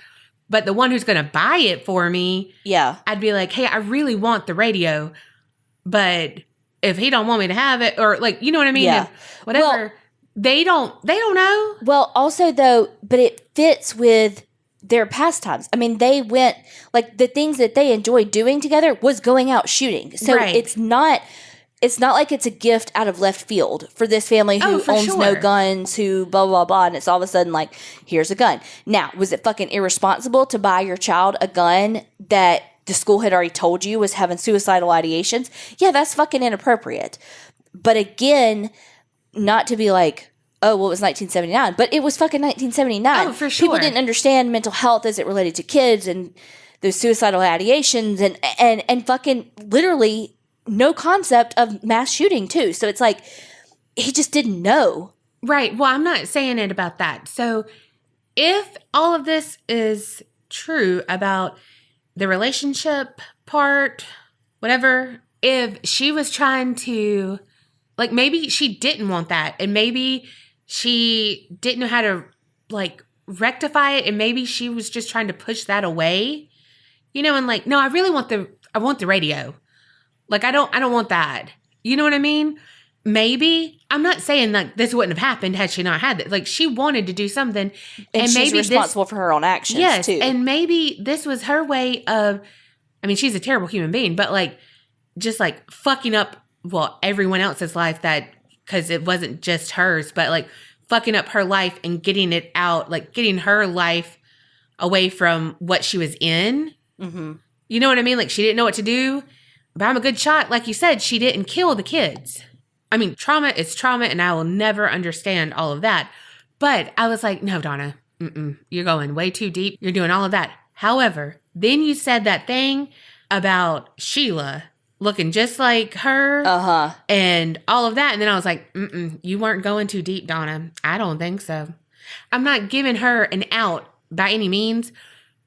[SPEAKER 1] But the one who's going to buy it for me,
[SPEAKER 2] yeah,
[SPEAKER 1] I'd be like, hey, I really want the radio. But if he don't want me to have it, or like, you know what I mean?
[SPEAKER 2] Yeah.
[SPEAKER 1] Whatever.
[SPEAKER 2] Well,
[SPEAKER 1] they don't know.
[SPEAKER 2] Well, also though, but it fits with their pastimes. I mean, they went, like the things that they enjoyed doing together was going out shooting. So
[SPEAKER 1] right.
[SPEAKER 2] It's not like it's a gift out of left field for this family who owns no guns, who blah, blah, blah. And it's all of a sudden like, here's a gun. Now, was it fucking irresponsible to buy your child a gun that the school had already told you was having suicidal ideations? Yeah, that's fucking inappropriate. But again, not to be like, oh, well, it was 1979. But it was fucking 1979.
[SPEAKER 1] Oh, for sure.
[SPEAKER 2] People didn't understand mental health as it related to kids and those suicidal ideations and fucking literally no concept of mass shooting, too. So it's like, he just didn't know.
[SPEAKER 1] Right. Well, I'm not saying it about that. So if all of this is true about the relationship part, whatever, if she was trying to, like, maybe she didn't want that, and maybe she didn't know how to, like, rectify it, and maybe she was just trying to push that away, you know, and like, no, I really want the radio. Like, I don't want that. You know what I mean? Maybe. I'm not saying like this wouldn't have happened had she not had that. Like, she wanted to do something.
[SPEAKER 2] And she's
[SPEAKER 1] maybe
[SPEAKER 2] responsible for her own actions, too.
[SPEAKER 1] And maybe this was her way of, I mean, she's a terrible human being, but like, just like fucking up, well, everyone else's life, that, because it wasn't just hers, but like fucking up her life and getting it out, like getting her life away from what she was in.
[SPEAKER 2] Mm-hmm.
[SPEAKER 1] You know what I mean? Like, she didn't know what to do, but I'm a good shot. Like you said, she didn't kill the kids. I mean, trauma is trauma, and I will never understand all of that. But I was like, no, Donna, you're going way too deep. You're doing all of that. However, then you said that thing about Sheila looking just like her and all of that. And then I was like, you weren't going too deep, Donna. I don't think so. I'm not giving her an out by any means,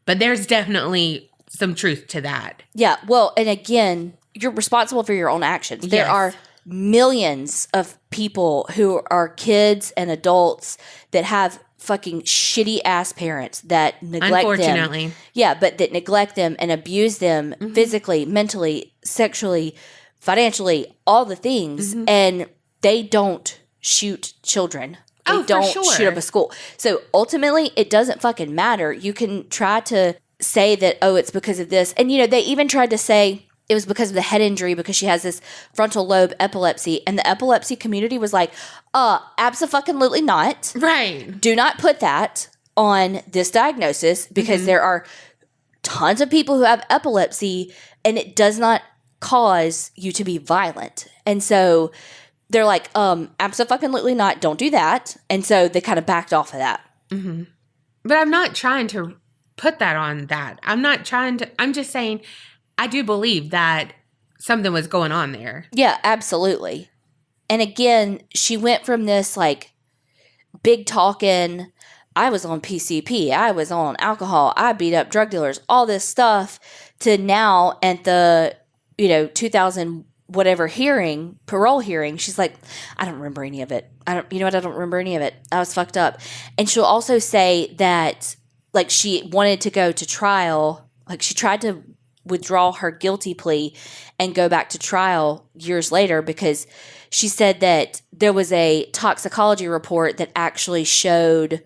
[SPEAKER 1] but there's definitely some truth to that.
[SPEAKER 2] Yeah. Well, and again, you're responsible for your own actions.
[SPEAKER 1] Yes.
[SPEAKER 2] There are millions of people who are kids and adults that have fucking shitty ass parents that neglect
[SPEAKER 1] Unfortunately.
[SPEAKER 2] them. Yeah, but that neglect them and abuse them physically, mentally, sexually, financially, all the things. And they don't shoot children. They don't shoot up a school. So ultimately, it doesn't fucking matter. You can try to say that, oh, it's because of this. And, you know, they even tried to say it was because of the head injury, because she has this frontal lobe epilepsy. And the epilepsy community was like, abso-fucking-lutely not.
[SPEAKER 1] Right.
[SPEAKER 2] Do not put that on this diagnosis, because there are tons of people who have epilepsy and it does not cause you to be violent. And so they're like, abso-fucking-lutely not. Don't do that. And so they kind of backed off of that.
[SPEAKER 1] But I'm not trying to put that on that. I'm just saying, I do believe that something was going on there.
[SPEAKER 2] Yeah, absolutely. And again, she went from this like big talking, I was on PCP, I was on alcohol, I beat up drug dealers, all this stuff, to now at the, 2000 whatever parole hearing, she's like, I don't remember any of it. I don't remember any of it. I was fucked up. And she'll also say that like she wanted to go to trial, like she tried to withdraw her guilty plea and go back to trial years later, because she said that there was a toxicology report that actually showed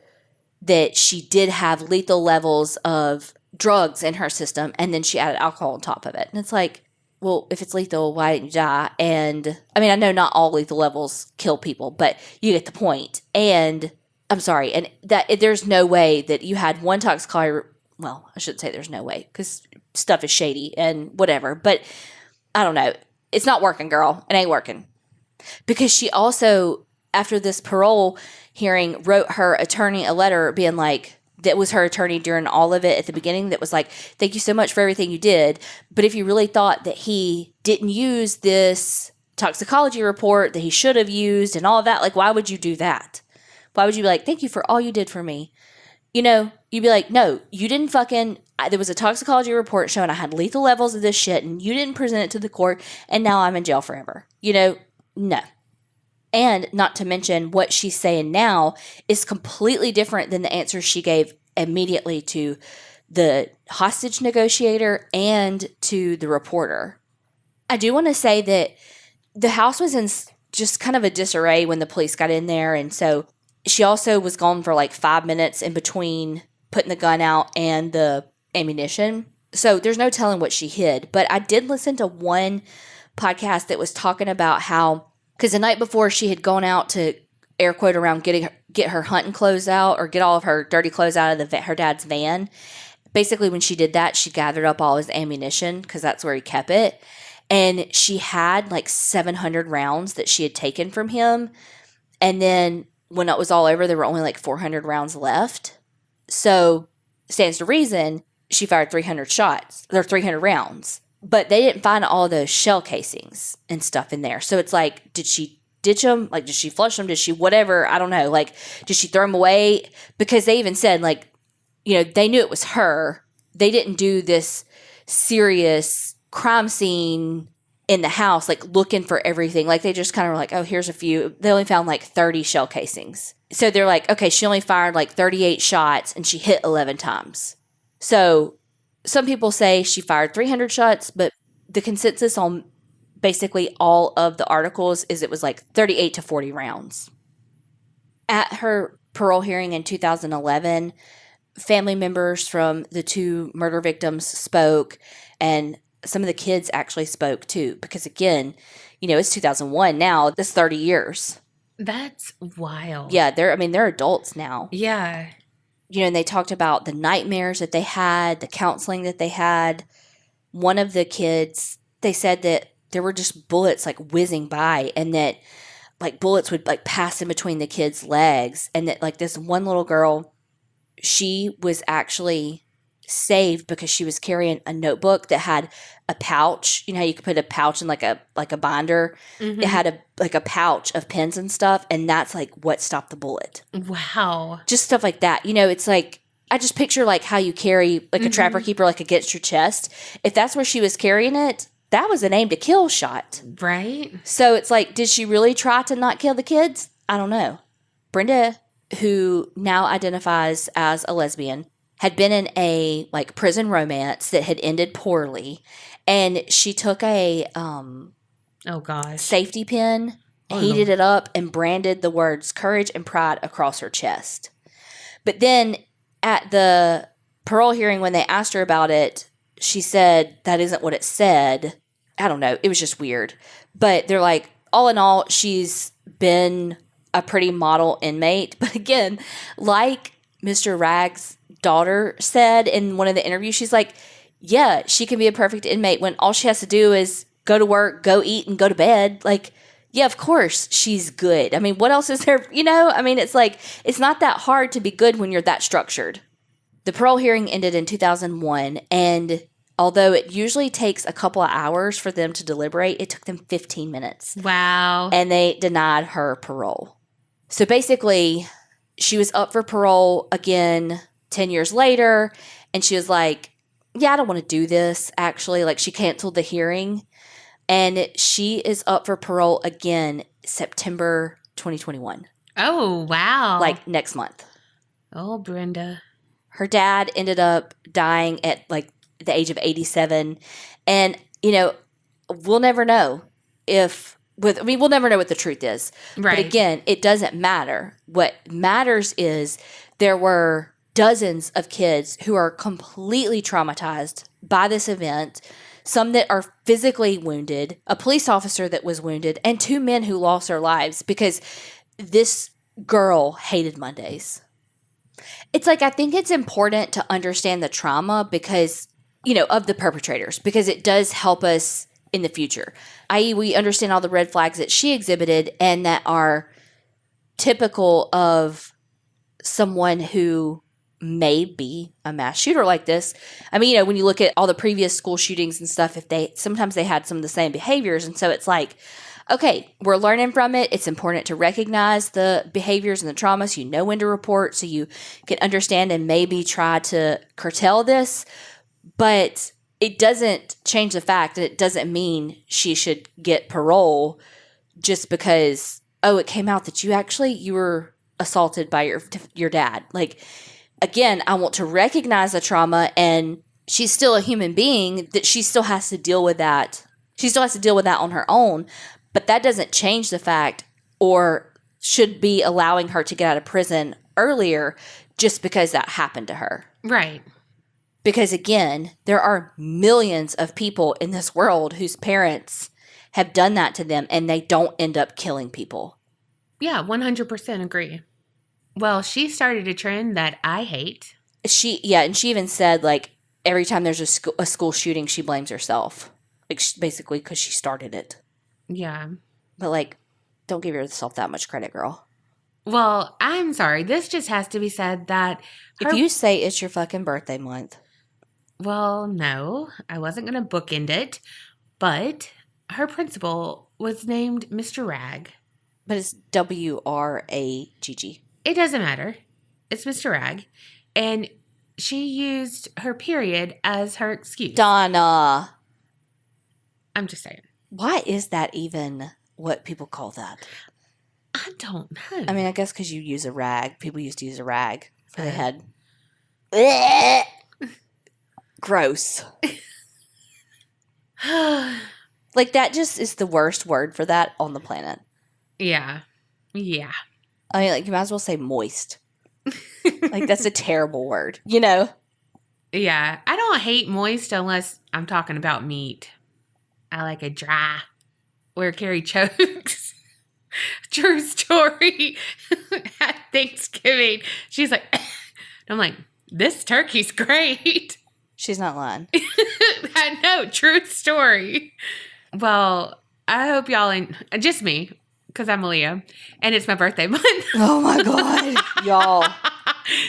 [SPEAKER 2] that she did have lethal levels of drugs in her system, and then she added alcohol on top of it. And it's like, well, if it's lethal, why didn't you die? And I mean, I know not all lethal levels kill people, but you get the point. And I'm sorry, and that there's no way that you had one toxicology. Well, I shouldn't say there's no way, because stuff is shady and whatever. But I don't know. It's not working, girl. It ain't working. Because she also, after this parole hearing, wrote her attorney a letter being like, that was her attorney during all of it at the beginning, that was like, thank you so much for everything you did. But if you really thought that he didn't use this toxicology report that he should have used and all of that, like, why would you do that? Why would you be like, thank you for all you did for me? You'd be like, no, you didn't fucking, there was a toxicology report showing I had lethal levels of this shit, and you didn't present it to the court, and now I'm in jail forever. No. And not to mention, what she's saying now is completely different than the answers she gave immediately to the hostage negotiator and to the reporter. I do want to say that the house was in just kind of a disarray when the police got in there, and so she also was gone for like 5 minutes in between putting the gun out and the ammunition. So there's no telling what she hid. But I did listen to one podcast that was talking about how, because the night before she had gone out to, air quote, around get her hunting clothes out, or get all of her dirty clothes out of her dad's van. Basically, when she did that, she gathered up all his ammunition, because that's where he kept it. And she had like 700 rounds that she had taken from him. And then when it was all over, there were only like 400 rounds left. So, stands to reason, she fired 300 shots, or 300 rounds. But they didn't find all those shell casings and stuff in there. So it's like, did she ditch them? Like, did she flush them? Did she whatever? I don't know. Like, did she throw them away? Because they even said, like, they knew it was her. They didn't do this serious crime scene in the house, like looking for everything. Like they just kind of were like, oh, here's a few. They only found like 30 shell casings. So they're like, okay, she only fired like 38 shots and she hit 11 times. So some people say she fired 300 shots, but the consensus on basically all of the articles is it was like 38 to 40 rounds. At her parole hearing in 2011, family members from the 2 murder victims spoke, and some of the kids actually spoke too, because again, it's 2001 now. That's 30 years.
[SPEAKER 1] That's wild.
[SPEAKER 2] Yeah, they're adults now.
[SPEAKER 1] Yeah.
[SPEAKER 2] And they talked about the nightmares that they had, the counseling that they had. One of the kids, they said that there were just bullets like whizzing by, and that like bullets would like pass in between the kids' legs, and that like this one little girl, she was actually saved because she was carrying a notebook that had a pouch. You know how you could put a pouch in like a binder?
[SPEAKER 1] Mm-hmm.
[SPEAKER 2] It had a pouch of pens and stuff, and that's like what stopped the bullet.
[SPEAKER 1] Wow.
[SPEAKER 2] Just stuff like that. It's like I just picture like how you carry like a trapper keeper like against your chest. If that's where she was carrying it, that was an aim to kill shot.
[SPEAKER 1] Right.
[SPEAKER 2] So it's like, did she really try to not kill the kids? I don't know. Brenda, who now identifies as a lesbian, had been in a like prison romance that had ended poorly, and she took a safety pin, heated it up, and branded the words courage and pride across her chest. But then at the parole hearing, when they asked her about it, she said that isn't what it said. I don't know. It was just weird. But they're like, all in all, she's been a pretty model inmate. But again, like Mr. Ragg's daughter said in one of the interviews, she's like, yeah, she can be a perfect inmate when all she has to do is go to work, go eat, and go to bed. Like, yeah, of course she's good. I mean, what else is there? It's like, it's not that hard to be good when you're that structured. The parole hearing ended in 2001, and although it usually takes a couple of hours for them to deliberate, it took them 15 minutes.
[SPEAKER 1] Wow.
[SPEAKER 2] And they denied her parole. So basically, she was up for parole again 10 years later, and she was like, yeah, I don't want to do this, actually. Like, she canceled the hearing, and she is up for parole again September 2021.
[SPEAKER 1] Oh, wow.
[SPEAKER 2] Like, next month.
[SPEAKER 1] Oh, Brenda.
[SPEAKER 2] Her dad ended up dying at, like, the age of 87. And, we'll never know we'll never know what the truth is.
[SPEAKER 1] Right.
[SPEAKER 2] But again, it doesn't matter. What matters is there were dozens of kids who are completely traumatized by this event, some that are physically wounded, a police officer that was wounded, and 2 men who lost their lives because this girl hated Mondays. It's like, I think it's important to understand the trauma because, of the perpetrators, because it does help us in the future. I.e., we understand all the red flags that she exhibited and that are typical of someone who may be a mass shooter like this. I mean, when you look at all the previous school shootings and stuff, sometimes they had some of the same behaviors. And so it's like, okay, we're learning from it. It's important to recognize the behaviors and the trauma so you know when to report, so you can understand and maybe try to curtail this. But it doesn't change the fact that it doesn't mean she should get parole just because, it came out that you were assaulted by your dad. Like, again, I want to recognize the trauma, and she's still a human being, that she still has to deal with that. She still has to deal with that on her own, but that doesn't change the fact or should be allowing her to get out of prison earlier just because that happened to her.
[SPEAKER 1] Right.
[SPEAKER 2] Because again, there are millions of people in this world whose parents have done that to them and they don't end up killing people.
[SPEAKER 1] Yeah, 100% agree. Well, she started a trend that I hate.
[SPEAKER 2] And she even said, like, every time there's a school shooting, she blames herself. Like, basically because she started it.
[SPEAKER 1] Yeah.
[SPEAKER 2] But, like, don't give yourself that much credit, girl.
[SPEAKER 1] Well, I'm sorry. This just has to be said that
[SPEAKER 2] if you say it's your fucking birthday month.
[SPEAKER 1] Well, no, I wasn't going to bookend it, but her principal was named Mr. Ragg.
[SPEAKER 2] But it's WRAGG.
[SPEAKER 1] It doesn't matter. It's Mr. Ragg. And she used her period as her excuse.
[SPEAKER 2] Donna.
[SPEAKER 1] I'm just saying.
[SPEAKER 2] Why is that even what people call that?
[SPEAKER 1] I don't know.
[SPEAKER 2] I mean, I guess because you use a rag. People used to use a rag for their head. Gross. Like, that just is the worst word for that on the planet.
[SPEAKER 1] Yeah. Yeah.
[SPEAKER 2] I mean, like, you might as well say moist. Like, that's a terrible word, you know?
[SPEAKER 1] Yeah. I don't hate moist unless I'm talking about meat. I like a dry where Kerri chokes. True story. At Thanksgiving, she's like, I'm like, this turkey's great.
[SPEAKER 2] She's not lying.
[SPEAKER 1] I know, true story. Well, I hope y'all, just me, because I'm a Leo, and it's my birthday month.
[SPEAKER 2] Oh my God, y'all.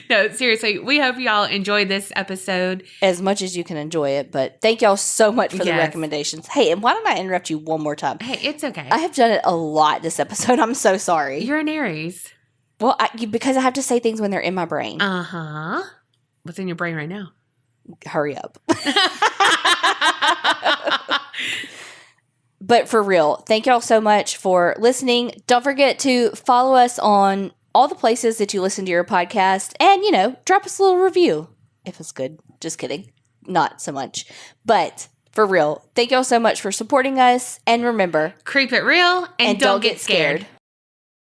[SPEAKER 1] No, seriously, we hope y'all enjoyed this episode.
[SPEAKER 2] As much as you can enjoy it, but thank y'all so much for the
[SPEAKER 1] Yes.
[SPEAKER 2] recommendations. Hey, and why don't I interrupt you one more time?
[SPEAKER 1] Hey, it's okay.
[SPEAKER 2] I have done it a lot this episode. I'm so sorry.
[SPEAKER 1] You're an Aries.
[SPEAKER 2] Well, because I have to say things when they're in my brain.
[SPEAKER 1] Uh-huh. What's in your brain right now?
[SPEAKER 2] Hurry up. But for real, thank y'all so much for listening. Don't forget to follow us on all the places that you listen to your podcast. And, drop us a little review if it's good. Just kidding. Not so much. But for real, thank y'all so much for supporting us. And remember,
[SPEAKER 1] Creep it real and don't get scared.